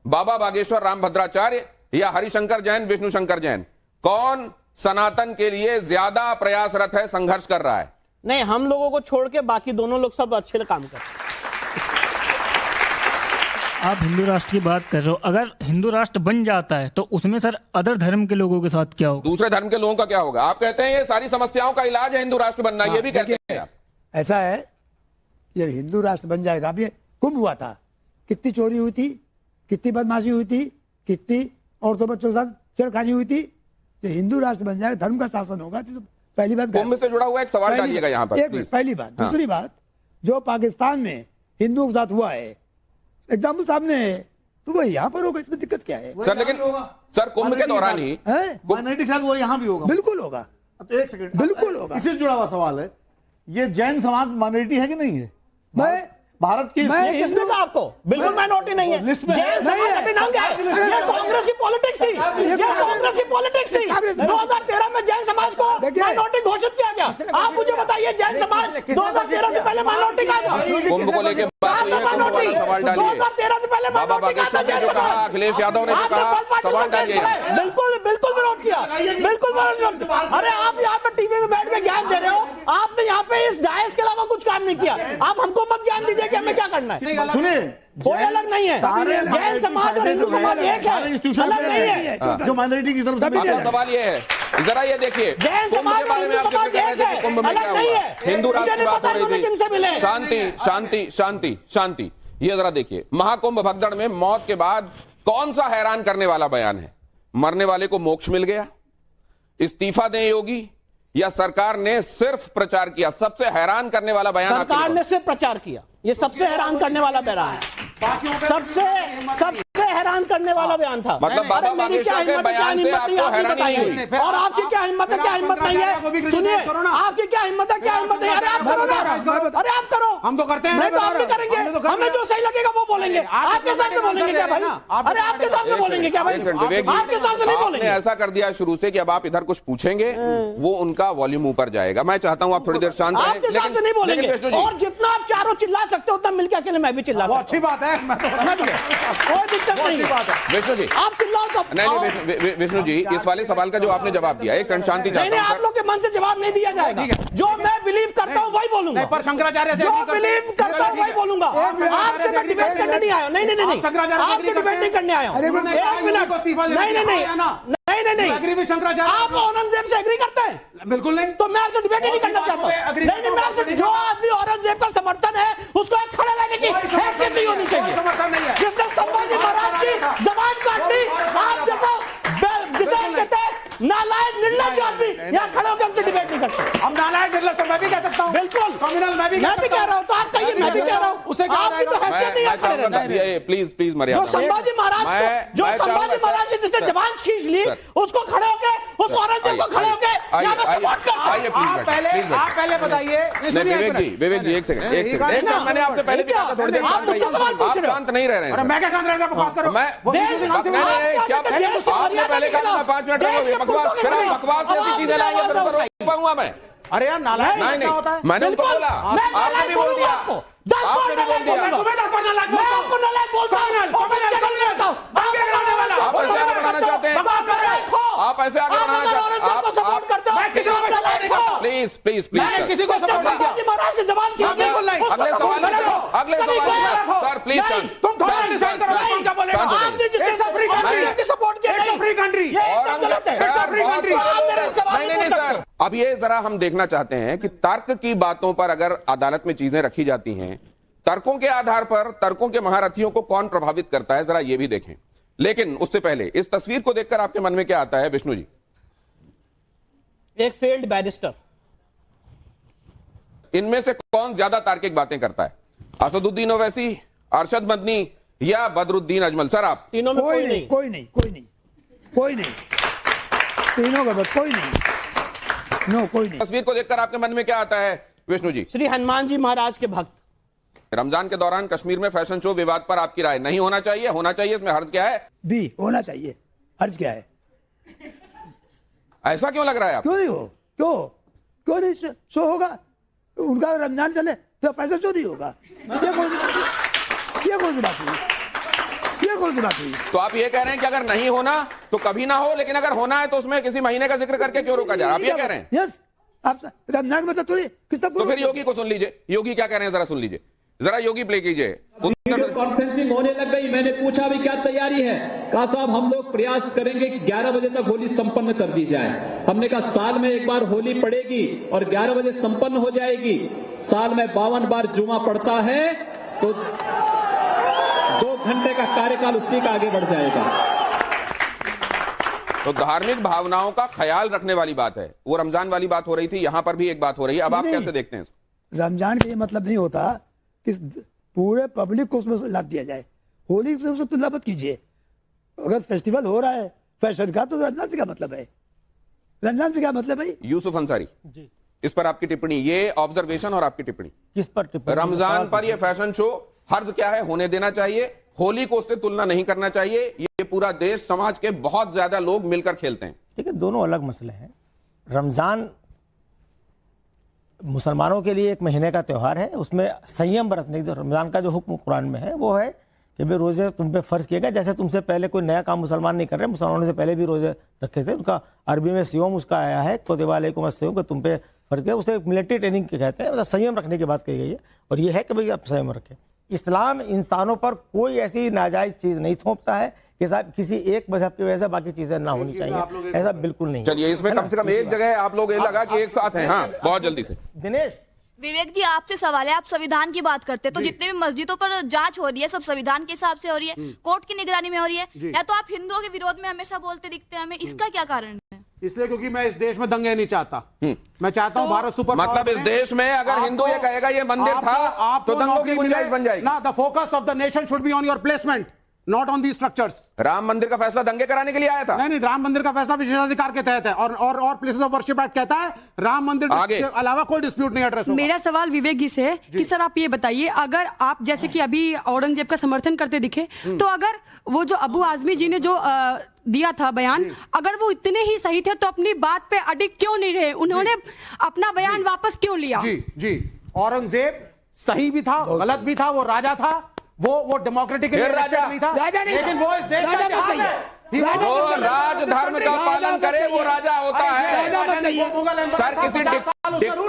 बाबा बागेश्वर रामभद्राचार्य या हरिशंकर जैन विष्णु शंकर जैन? कौन सनातन के लिए ज्यादा प्रयासरत है, संघर्ष कर रहा है? नहीं, हम लोगों को छोड़ के बाकी दोनों लोग सब अच्छे काम कर रहे हैं। आप हिंदू राष्ट्र की बात कर रहे हो, अगर हिंदू राष्ट्र बन जाता है तो उसमें सर अदर धर्म के लोगों के साथ क्या होगा? दूसरे धर्म के लोगों का क्या होगा? आप कहते हैं ये सारी समस्याओं का इलाज है हिंदू राष्ट्र बनना, ये भी कहते हैं आप। ऐसा है, ये हिंदू राष्ट्र बन जाएगा। अब ये कुंभ हुआ था, कितनी चोरी हुई थी, कितनी बदमाशी हुई थी, कितनी औरतों बच्चों के साथ छेड़खानी हुई थी। तो हिंदू राष्ट्र बन जाएगा, धर्म का शासन होगा, तो पहली बात। कुंभ से जुड़ा हुआ एक सवाल डालिएगा यहाँ पर, प्लीज। पहली बात। दूसरी बात, जो पाकिस्तान में हिंदुओं के साथ हुआ है, एग्जाम्पल सामने है, तो वो यहाँ पर होगा, इसमें दिक्कत क्या है सर? लेकिन सर कुंभ के दौरान ही माइनॉरिटी के साथ वो यहाँ भी होगा। बिल्कुल होगा। तो एक सेकंड, बिल्कुल होगा। इससे जुड़ा हुआ सवाल है, ये जैन समाज माइनॉरिटी है कि नहीं है? भारत की किसने कहा आपको? बिल्कुल माइनॉरिटी नहीं है। लिस्ट में जैन समाज अभी नाम क्या है? ये कांग्रेस की पॉलिटिक्स थी, ये कांग्रेस की पॉलिटिक्स थी। 2013 में जैन समाज को माइनॉरिटी घोषित किया गया। आप मुझे बताइए, जैन समाज 2013 से पहले माइनॉरिटी कहा था? कुंभ को लेकर सवाल डालिए। 2013 से पहले बाबा बागेश्वर ने जो कहा, अखिलेश यादव ने जो कहा, सवाल डालिए। बिल्कुल बिल्कुल विरोध किया, बिल्कुल विरोध। अरे आप यहाँ पे टीवी में बैठ के ज्ञान दे रहे हो, आपने यहाँ पे इस डायस के अलावा कुछ काम नहीं किया। आप हमको मत ज्ञान दीजिए कि हमें क्या करना है। सुनिए, कोई अलग नहीं है, जैन समाज और हिंदू समाज एक है, अलग नहीं है। जो माइनॉरिटी की तरफ से आपका सवाल ये है, जरा ये देखिए, जैन समाज और हिंदू समाज एक है, कुंभ में क्या अलग नहीं हुआ? है। हिंदू राष्ट्र की बात हो रही किनसे मिले? थी, शांति शांति शांति शांति। ये जरा देखिए, महाकुंभ भगदड़ में मौत के बाद कौन सा हैरान करने वाला बयान है? मरने वाले को मोक्ष मिल गया, इस्तीफा दें योगी, या सरकार ने सिर्फ प्रचार किया? सबसे हैरान करने वाला बयान सरकार ने सिर्फ प्रचार किया, ये सबसे हैरान करने वाला बयान है। सबसे हैरान करने वाला बयान था। मतलब बाबा बागेश्वर के बयान से आपको हैरानी नहीं हुई? और आपकी क्या हिम्मत है, क्या हिम्मत नहीं है? सुनिए, आपकी क्या हिम्मत है, क्या हिम्मत है? अरे आप करो ना, अरे आप करो। हम तो करते हैं, नहीं तो आप भी करेंगे। हमें जो सही लगेगा वो बोलेंगे। आपके हिसाब से बोलेंगे क्या भाई? अरे आपके हिसाब से बोलेंगे क्या भाई? आपके हिसाब से नहीं बोलेंगे। ऐसा कर दिया शुरू से कि अब आप इधर कुछ पूछेंगे, वो उनका वॉल्यूम ऊपर जाएगा। मैं चाहता हूं आप थोड़ी देर शांत रहें। आपके हिसाब से नहीं बोलेंगे, और जितना आप चारों चिल्ला सकते हो उतना मिलकर अकेले मैं भी चिल्ला सकता हूं। अच्छी बात है, कोई दिक्कत नहीं है। विष्णु जी, आप चिल्लाओ तो नहीं, विष्णु जी, इस वाले सवाल का जो आपने जवाब दिया, एक शांति नहीं, आप लोग के मन से जवाब नहीं दिया जाएगा। जो मैं बिलीव करता हूँ वही बोलूंगा। पर शंकराचार्य जो बिलीव करता हूँ वही बोलूंगा। आपसे मैं डिबेट करने नहीं आया। नहीं, आपसे डिबेट नहीं करने आया हूँ। एक मिनट, नहीं, शंकराचार्य आप औरंगजेब से एग्री करते हैं? बिल्कुल नहीं। तो मैं आपसे डिबेट ही नहीं करना चाहता। नहीं, मैं आपसे, जो आदमी औरंगजेब का समर्थन है उसको एक खड़े रहने की हैसियत नहीं होनी चाहिए। जिसने संभाजी महाराज की जबान काट दी, आप जिसे कहते हैं नालायक निर्लज आदमी, यहाँ खड़े होकर हमसे डिबेट नहीं करते। हम नालायक निर्लज तो मैं भी कह सकता हूँ, बिल्कुल कम्युनल मैं भी कह रहा हूँ। तो आप कहिए, मैं भी कह रहा हूँ। उसे आपकी तो हैसियत नहीं है खड़े रहने। प्लीज मर्यादा। जो संभाजी महाराज की जिसने जबान खींच ली, उसको खड़े होके, उस औरंगजेब को खड़े होके यहाँ पे सपोर्ट करते हैं। आप पहले बताइए। विवेक जी, एक सेकंड, मैंने आपसे पहले भी कहा था थोड़ी देर शांत नहीं रह रहे हैं। मैं क्या बकवास करूं? आपने पहले कहा 5 मिनट बकवास जैसी चीजें लाएंगे फिर तो रोक पाऊंगा मैं। अरे यार, नालायक नहीं, मैंने उनको बोला, आपने भी बोल दिया, आपने भी बोल दिया। आप ऐसे आगे बढ़ाना चाहते हैं, आप ऐसे आगे बढ़ाना चाहते हैं। प्लीज किसी को महाराज की जबान अगले सवाल सर, प्लीज सर, तुम थोड़ा डिसाइड करो कौन क्या बोलेगा। आपने जिसने सपोर्ट किया, फ्री कंट्री। नहीं सर, अब ये जरा हम देखना चाहते हैं कि तर्क की बातों पर अगर अदालत में चीजें रखी जाती हैं, तर्कों के आधार पर तर्कों के महारथियों को कौन प्रभावित करता है, जरा ये भी देखें। लेकिन उससे पहले इस तस्वीर को देखकर आपके मन में क्या आता है विष्णु जी? एक फेल्ड बैरिस्टर। इनमें से कौन ज्यादा तार्किक बातें करता है? असदुद्दीन ओवैसी, अरशद मदनी या बदरुद्दीन अजमल? सर आप तीनों में कोई नहीं। तीनों का बस कोई नहीं। तस्वीर को देखकर आपके मन में क्या आता है विष्णु जी? श्री हनुमान जी महाराज के भक्त। रमजान के दौरान कश्मीर में फैशन शो विवाद पर आपकी राय? नहीं होना चाहिए, होना चाहिए, इसमें हर्ज क्या है? भी होना चाहिए, हर्ज क्या है? ऐसा क्यों लग रहा है आपको? क्यों नहीं हो? क्यों नहीं शो होगा? उनका रमजान चले तो फैशन शो नहीं होगा? ये कौन सी बात हुई? तो आप ये कह रहे हैं कि अगर नहीं होना तो कभी ना हो, लेकिन अगर होना है तो उसमें किसी महीने का जिक्र करके क्यों रोका जा रहा है? आप ये कह रहे हैं? यस, आप रमजान मतलब थोड़ी किसका? तो फिर योगी को सुन लीजिए, योगी क्या कह रहे हैं जरा सुन लीजिए, जरा योगी प्ले कीजिए। कॉन्फ्रेंसिंग होने लग गई, मैंने पूछा भी क्या तैयारी है? कहा साहब हम लोग प्रयास करेंगे कि 11 बजे तक होली संपन्न कर दी जाए। हमने कहा साल में एक बार होली पड़ेगी और 11 बजे संपन्न हो जाएगी। साल में 52 बार जुमा पड़ता है तो 2 घंटे का कार्यकाल उसी का आगे बढ़ जाएगा। तो धार्मिक भावनाओं का ख्याल रखने वाली बात है। वो रमजान वाली बात हो रही थी, यहां पर भी एक बात हो रही है। अब आप कैसे देखते हैं इसको? रमजान का ये मतलब नहीं होता कि पूरे पब्लिक को उसमें लाद दिया जाए। होली से उससे तुलना मत कीजिए। अगर फेस्टिवल हो रहा है फैशन का, तो रमजान से क्या मतलब है? रमजान से क्या मतलब है? यूसुफ अंसारी जी, इस पर आपकी टिप्पणी, ये ऑब्जर्वेशन और आपकी टिप्पणी किस पर टिप्पणी? रमजान पर ये फैशन शो हर्ज क्या है, होने देना चाहिए। होली को उससे तुलना नहीं करना चाहिए। ये पूरा देश समाज के बहुत ज्यादा लोग मिलकर खेलते हैं। ठीक है, दोनों अलग मसले हैं। रमजान मुसलमानों के लिए एक महीने का त्यौहार है, उसमें संयम बरतने की, जो रमजान का जो हुक्म कुरान में है वो है कि भाई रोजे तुम पे फर्ज किए गए। जैसे तुमसे पहले कोई नया काम मुसलमान नहीं कर रहे, मुसलमानों से पहले भी रोजे रखे थे। उनका अरबी में सियोम उसका आया है, कुतिब अलैकुम अस्सियाम, तुम पे फर्ज किया। उसे मिलिट्री ट्रेनिंग के कहते हैं, मतलब संयम रखने की बात कही गई है। और ये है कि भाई आप संयम रखें। इस्लाम इंसानों पर कोई ऐसी नाजायज चीज नहीं थोपता है कि साहब किसी एक मजहब की वजह से बाकी चीजें ना होनी चाहिए, ऐसा बिल्कुल नहीं। चलिए, इसमें कम से कम एक जगह आप लोग ये लगा कि एक साथ हैं। हाँ, बहुत जल्दी से दिनेश। विवेक जी, आपसे सवाल है, आप संविधान की बात करते हैं, तो जितने भी मस्जिदों पर जांच हो रही है सब संविधान के हिसाब से हो रही है, कोर्ट की निगरानी में हो रही है, या तो आप हिंदुओं के विरोध में हमेशा बोलते दिखते हैं हमें, इसका क्या कारण है? इसलिए क्योंकि मैं इस देश में दंगे नहीं चाहता। मैं चाहता हूं भारत सुपर मतलब इस देश में अगर हिंदू ये कहेगा ये मंदिर था तो दंगों की गुंजाइश बन जाएगी ना। The focus of the nation should be on your placement, not on the structures. Ram मंदिर का फैसला दंगे कराने के लिए आया था? नहीं, राम मंदिर का फैसला विशेषाधिकार के तहत है और प्लेसेस ऑफ वर्शिप एक्ट कहता है राम मंदिर के अलावा कोई डिस्प्यूट नहीं एड्रेस होगा। मेरा सवाल विवेक जी से कि सर आप ये बताइए, अगर आप जैसे कि अभी औरंगजेब का समर्थन करते दिखे, तो अगर वो जो अबू आजमी जी ने जो दिया था बयान, अगर वो इतने ही सही थे तो अपनी बात पे अडिग क्यों नहीं रहे? उन्होंने अपना बयान वापस क्यों लिया? जी, औरंगजेब सही भी था, गलत भी था, वो राजा था, वो डेमोक्रेटिक राजा नहीं था, लेकिन वो इस देश का इतिहास है। जो राज धर्म का पालन करे वो राजा होता है। सर, किसी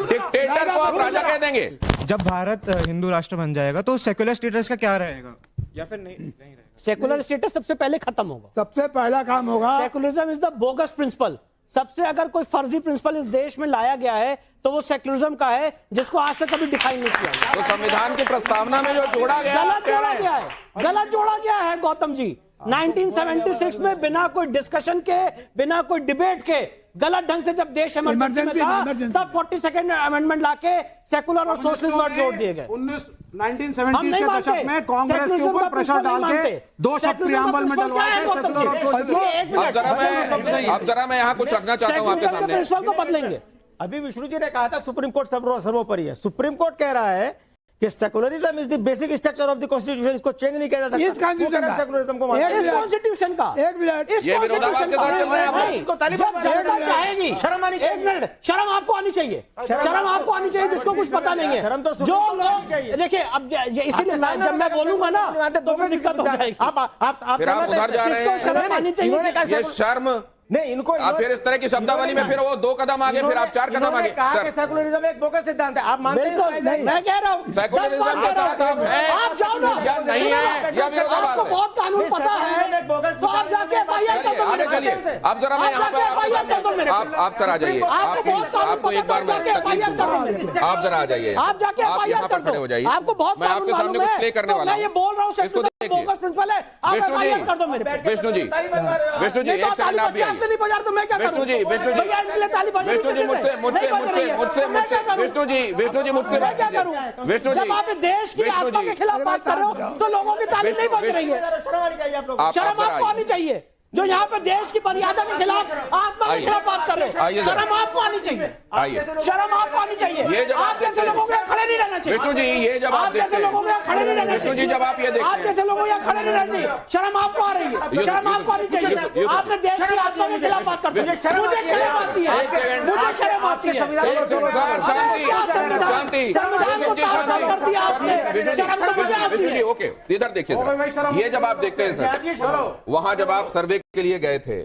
डिक्टेटर को आप राजा कह देंगे? जब भारत हिंदू राष्ट्र बन जाएगा तो सेक्युलर स्टेटस का क्या रहेगा, या फिर नहीं रहेगा? सेकुलर स्टेटस सबसे पहले खत्म होगा। सबसे पहला काम होगा, secularism is the bogus principle. सबसे अगर कोई फर्जी प्रिंसिपल इस देश में लाया गया है तो वो सेकुलरिज्म का है, जिसको आज तक कभी डिफाइन नहीं किया। तो संविधान की प्रस्तावना में जो जोड़ा गया, गलत जोड़ा गया है गौतम जी। 1976 में बिना कोई डिस्कशन के, बिना कोई डिबेट के, गलत ढंग से जब देश इमरजेंसी में था, तब 42nd अमेंडमेंट लाके सेकुलर और सोशलिज्म पर जोड़ दिए गए। 1970 के दशक में कांग्रेस के ऊपर प्रेशर डाल के 2 शब्द प्रियम्बल में डलवाए थे सेकुलर और सोशलिज्म। अब जरा मैं यहाँ कुछ रखना चाहता हूँ आपके सामने। प्रिंसिपल को बदलेंगे। अभी विष्णु जी ने कहा था सुप्रीम कोर्ट सर्वोपरि है। सुप्रीम कोर्ट कह रहा है कि secularism is the basic structure of the constitution, इसको चेंज नहीं किया जा सकता। इस सेकुलरिज्म को इस कॉन्स्टिट्यूशन का एक मिनट, ये विरोधाभास के साथ चल रहे हैं आप लोग। जब जनता चाहेगी, शर्म आनी चाहिए। 1 मिनट, शर्म आपको आनी चाहिए, शर्म आपको आनी चाहिए, जिसको कुछ पता नहीं है। जो लोग देखिए, अब इसीलिए जब मैं बोलूंगा ना तो फिर दिक्कत हो जाएगी। आप उधर जा रहे हैं। शर्म आनी चाहिए। ये शर्म नहीं, इनको आप फिर इस तरह की शब्दावली में फिर वो 2 कदम आगे, फिर आप 4 कदम आगे। कहा कि सेकुलरिज्म एक बोगस सिद्धांत है, आप मानते हैं? मैं कह रहा हूँ सेकुलरिज्म के साथ आप हैं आप जाओ ना, या नहीं है, या विरोधाभास आपको है? बहुत कानून पता है, तो आप जाके FIR कर दो। आगे चलिए। अब जरा मैं यहाँ पर आप सर आ जाइए। आपको एक बार आप जरा आ जाइए, आप जाके आप यहाँ FIR पर कर खड़े हो जाइए। दो। आपको बहुत मैं आपके सामने कुछ प्ले करने वाला हूँ। मैं ये बोल रहा हूँ, इसको देखिए। बोगस प्रिंसिपल है, आप FIR कर दो मेरे पे। विष्णु जी, एक सेकंड आप भी आइए। विष्णु जी, विष्णु जी मुझसे बात कीजिए। विष्णु जी, जब आप देश की आत्मा के खिलाफ बात कर रहे हो तो लोगों की ताली नहीं बज रही है। शर्म आपको आनी चाहिए। जो यहाँ पे देश की मर्यादा के खिलाफ, आत्मा के खिलाफ बात कर रहे हैं, शर्म आपको आनी चाहिए। शर्म आपको आनी चाहिए। ये जब आप जैसे लोगों को खड़े नहीं रहना चाहिए। विष्णु जी, ये जब आप जैसे लोगों को खड़े नहीं रहना विष्णु जी, जब आप ये देखते आप जैसे लोगों को खड़े नहीं रहना चाहिए। शर्म आपको आ रही है, शर्म आपको आनी चाहिए। आपने देश की आत्मा के खिलाफ बात करते हैं, मुझे शर्म आती है, मुझे शर्म आती है। शांति, विष्णु जी, ओके, इधर देखिए। ये जब आप देखते हैं सर, वहां जब आप सर्वे के लिए गए थे,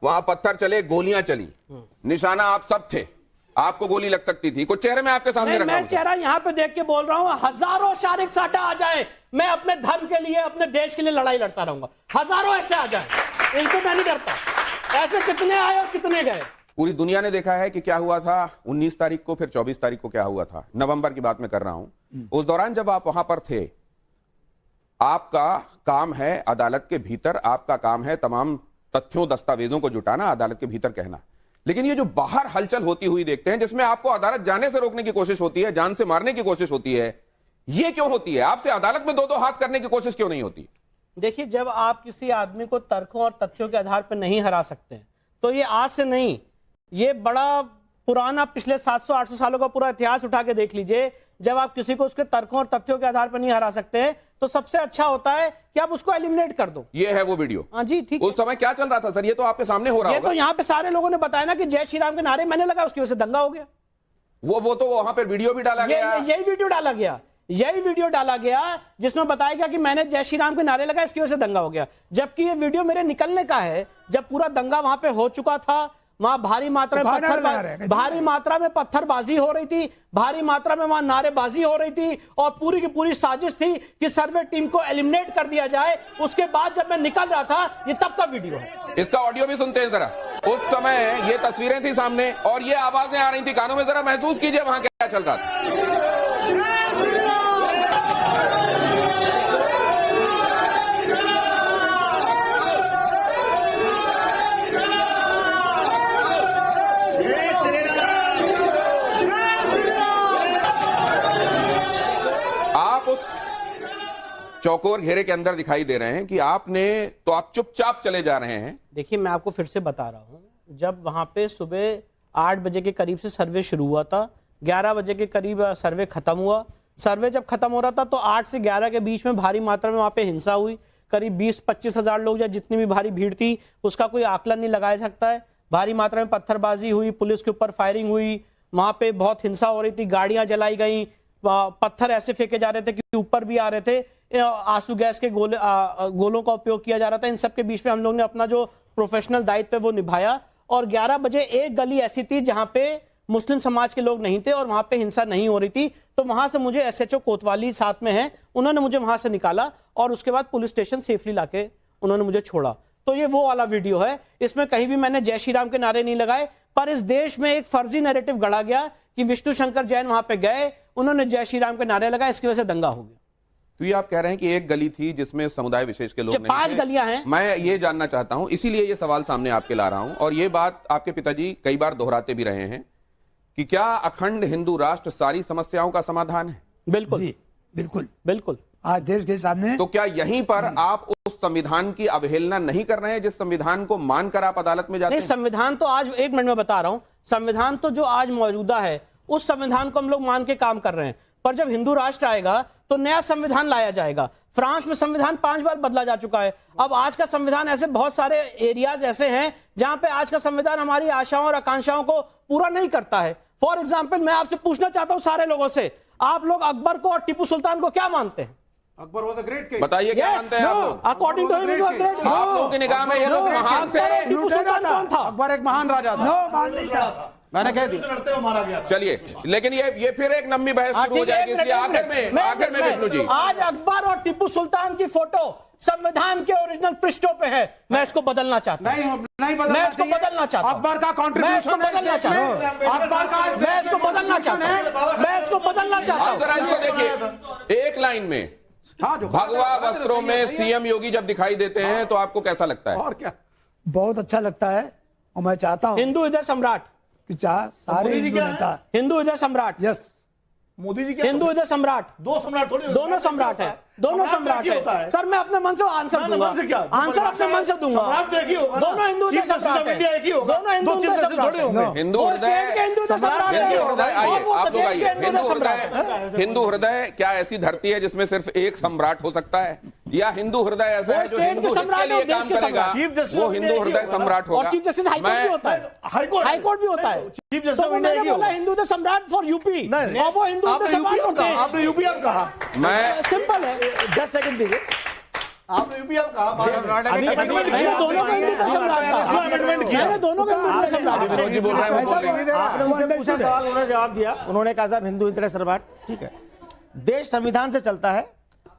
वहां पत्थर चले, गोलियां चली, निशाना आप सब थे, आपको गोली लग सकती थी। कुछ चेहरे में आपके सामने रखा, मैं चेहरा यहाँ पे देख के बोल रहा हूँ, हजारों शारीरिक साटा आ जाए, मैं अपने धर्म के लिए, अपने देश के लिए लड़ाई लड़ता रहूंगा। हजारों ऐसे आ जाए, इनसे मैं नहीं डरता। ऐसे कितने आए और कितने गए। पूरी दुनिया ने देखा है कि क्या हुआ था 19 तारीख को, फिर 24 तारीख को क्या हुआ था। नवंबर की बात मैं कर रहा हूं। उस दौरान जब आप वहां पर थे, आपका काम है अदालत के भीतर, आपका काम है तथ्यों दस्तावेजों को जुटाना, अदालत के भीतर कहना। लेकिन ये जो बाहर हलचल होती हुई देखते हैं, जिसमें आपको अदालत जाने से रोकने की कोशिश होती है, जान से मारने की कोशिश होती है, ये क्यों होती है? आपसे अदालत में दो हाथ करने की कोशिश क्यों नहीं होती? देखिए, जब आप किसी आदमी को तर्कों और तथ्यों के आधार पर नहीं हरा सकते हैं, तो ये आज से नहीं, ये बड़ा पुराना पिछले 700-800 सालों का पूरा इतिहास उठा के देख लीजिए। जब आप किसी को उसके तर्कों और तथ्यों के आधार पर नहीं हरा सकते हैं, तो सबसे अच्छा होता है कि आप उसको एलिमिनेट कर दो। ये है वो वीडियो। हाँ जी, ठीक। उस समय क्या चल रहा था सर? ये तो आपके सामने हो रहा है। होगा। तो यहाँ पे सारे लोगों ने बताया ना कि जय श्री राम के नारे मैंने लगा, उसकी वजह से दंगा हो गया। वो तो वहां पर वीडियो भी डाला गया। यही वीडियो डाला गया, यही वीडियो डाला गया जिसमें बताया गया कि मैंने जय श्री राम के नारे लगा, इसकी वजह से दंगा हो गया। जबकि ये वीडियो मेरे निकलने का है, जब पूरा दंगा वहां पे हो चुका था, वहां भारी मात्रा में पत्थरबाजी हो रही थी, भारी मात्रा में वहां नारेबाजी हो रही थी, और पूरी की पूरी साजिश थी कि सर्वे टीम को एलिमिनेट कर दिया जाए। उसके बाद जब मैं निकल रहा था, ये तब का वीडियो है। इसका ऑडियो भी सुनते हैं जरा। उस समय ये तस्वीरें थी सामने और ये आवाजें आ रही थी कानों में, जरा महसूस कीजिए वहां क्या चल रहा था। चौकोर घेरे के अंदर दिखाई दे रहे हैं कि आपने तो आप चुपचाप चले जा रहे हैं। देखिए, मैं आपको फिर से बता रहा हूं, जब वहां पे सुबह 8 बजे के करीब से सर्वे शुरू हुआ था, 11 बजे के करीब सर्वे खत्म हुआ। सर्वे जब खत्म हो रहा था तो 8 से 11 के बीच में भारी मात्रा में वहां पे हिंसा हुई। करीब 20-25 हजार लोग, या जितनी भी भारी भीड़ थी उसका कोई आकलन नहीं लगाया सकता है। भारी मात्रा में पत्थरबाजी हुई, पुलिस के ऊपर फायरिंग हुई, वहां पे बहुत हिंसा हो रही थी, गाड़ियां जलाई गई, पत्थर ऐसे फेंके जा रहे थे कि ऊपर भी आ रहे थे, आंसू गैस के गोलों का उपयोग किया जा रहा था। इन सब के बीच में हम लोग ने अपना जो प्रोफेशनल दायित्व है वो निभाया। और 11 बजे एक गली ऐसी थी जहां पे मुस्लिम समाज के लोग नहीं थे और वहां पे हिंसा नहीं हो रही थी, तो वहां से मुझे SHO कोतवाली साथ में है, उन्होंने मुझे वहां से निकाला और उसके बाद पुलिस स्टेशन सेफली लाके उन्होंने मुझे छोड़ा। तो ये वो वाला वीडियो है, इसमें कहीं भी मैंने जय श्री राम के नारे नहीं लगाए, पर इस देश में एक फर्जी नैरेटिव गढ़ा गया कि विष्णु शंकर जैन वहां पे गए, उन्होंने जय श्री राम के नारे लगाए, इसकी वजह से दंगा हो गया। तो ये आप कह रहे हैं कि एक गली थी जिसमें समुदाय विशेष के लोग नहीं थे। 5 गलियां हैं। मैं ये जानना चाहता हूं, इसीलिए ये सवाल सामने आपके ला रहा हूं, और ये बात आपके पिताजी कई बार दोहराते भी रहे हैं कि क्या अखंड हिंदू राष्ट्र सारी समस्याओं का समाधान है? बिल्कुल बिल्कुल बिल्कुल। आज देश के सामने तो क्या यहीं पर आप उस संविधान की अवहेलना नहीं कर रहे हैं जिस संविधान को मानकर आप अदालत में जाते हैं? संविधान तो आज, 1 मिनट में बता रहा हूं, संविधान तो जो आज मौजूदा है उस संविधान को हम लोग मान के काम कर रहे हैं, पर जब हिंदू राष्ट्र आएगा तो नया संविधान लाया जाएगा। फ्रांस में संविधान 5 बार बदला जा चुका है। अब आज का संविधान, ऐसे बहुत सारे एरियाज ऐसे हैं जहां पे आज का संविधान हमारी आशाओं और आकांक्षाओं को पूरा नहीं करता है। फॉर एग्जाम्पल, मैं आपसे पूछना चाहता हूं सारे लोगों से, आप लोग अकबर को और टीपू सुल्तान को क्या मानते हैं? Akbar was a great king. बताइए क्या मानते हैं आप लोग? अकॉर्डिंग टू ग्रेट, आप लोगों की निगाह में ये लोग महान थे? टीपू सुल्तान कौन था? अकबर एक महान राजा था। मैंने कह दी। चलिए, लेकिन ये फिर एक लंबी बहस शुरू हो जाएगी, इसलिए आखिर में विष्णु जी, आज अकबर और टीपू सुल्तान की फोटो संविधान के ओरिजिनल पृष्ठों पे है, मैं इसको बदलना चाहता हूं। नहीं बदलना, मैं इसको बदलना चाहता हूं। अकबर का कंट्रीब्यूशन बदलना चाहता हूं। अकबर का, मैं इसको बदलना चाहता हूं। मैं इसको बदलना चाहता हूं। जरा इसको देखिए एक लाइन में, भगवा वस्त्रों में सीएम योगी जब दिखाई देते हैं तो आपको कैसा लगता है? और क्या, बहुत अच्छा लगता है, और मैं चाहता हूं हिंदू हृदय सम्राट, सारे हिंदू नेता हिंदू हृदय सम्राट, यस, मोदी जी क्या हिंदू हृदय सम्राट, 2 सम्राट थोड़ी, दोनों सम्राट है, दोनों सम्राट है। सर मैं अपने मन से आंसर दूंगा, आंसर अपने मन से दूंगा। दोनों हिंदू हृदय सम्राट है, दोनों हिंदू हृदय सम्राट है। हिंदू हृदय, हिंदू सम्राट है। आप लोग आइए, हिंदू हृदय क्या ऐसी धरती है जिसमें सिर्फ एक सम्राट हो सकता है, या हिंदू हृदय ऐसा है जो हिंदू हित के लिए काम करेगा, वो हिंदू हृदय सम्राट होगा? और चीफ जस्टिस हाईकोर्ट भी होता है, हाईकोर्ट भी होता है। चीफ जस्टिस ऑफ इंडिया की होगा हिंदू हृदय सम्राट फॉर यूपी, और वो हिंदू हृदय सम्राट होते हैं। आपने यूपी आप कहा, मैं सिंपल है, 10 सेकंड दीजिए। आपने यूपी आप कहा, मैंने दोनों का हिंदू हृदय सम्राट कहा, मैंने दोनों का हिंदू हृदय सम्राट। विनोद जी बोल रहे हैं, वो बोल रहे हैं। आपने उनसे पूछा सवाल, उन्होंने जवाब दिया, उन्होंने कहा साहब हिंदू हृदय सम्राट, ठीक है, देश संविधान से चलता है,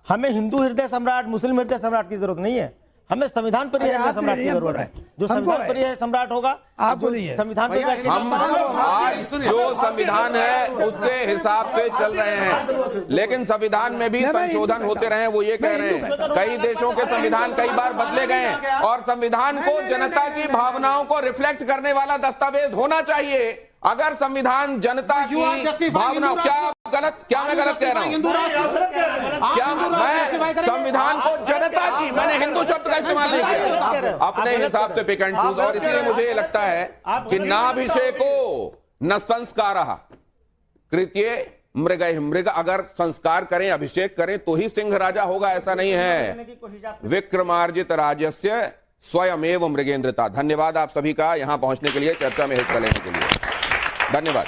हमें हिंदू हृदय सम्राट, मुस्लिम हृदय सम्राट की जरूरत नहीं है, हमें संविधान पर रहने सम्राट की जरूरत है। जो संविधान पर है सम्राट होगा, आपको नहीं है। संविधान पर हम आज जो संविधान है उसके हिसाब से चल रहे हैं, लेकिन संविधान में भी संशोधन होते रहे। वो ये कह रहे हैं कई देशों के संविधान कई बार बदले गए और संविधान को जनता की भावनाओं को रिफ्लेक्ट करने वाला दस्तावेज होना चाहिए। अगर संविधान जनता की भावना, क्या मैं गलत कह रहा हूं? क्या मैं संविधान को जनता की, मैंने हिंदू शब्द का इस्तेमाल नहीं किया, अपने हिसाब से पिक एंड चूज। और इसलिए मुझे ये लगता है कि नाभिषेको न संस्कारः कृत्ये मृगैः। मृग अगर संस्कार करें, अभिषेक करें तो ही सिंह राजा होगा, ऐसा नहीं है। विक्रमार्जित राज्यस्य स्वयमेव मृगेंद्रता। धन्यवाद आप सभी का यहां पहुंचने के लिए, चर्चा में हिस्सा लेने के लिए धन्यवाद।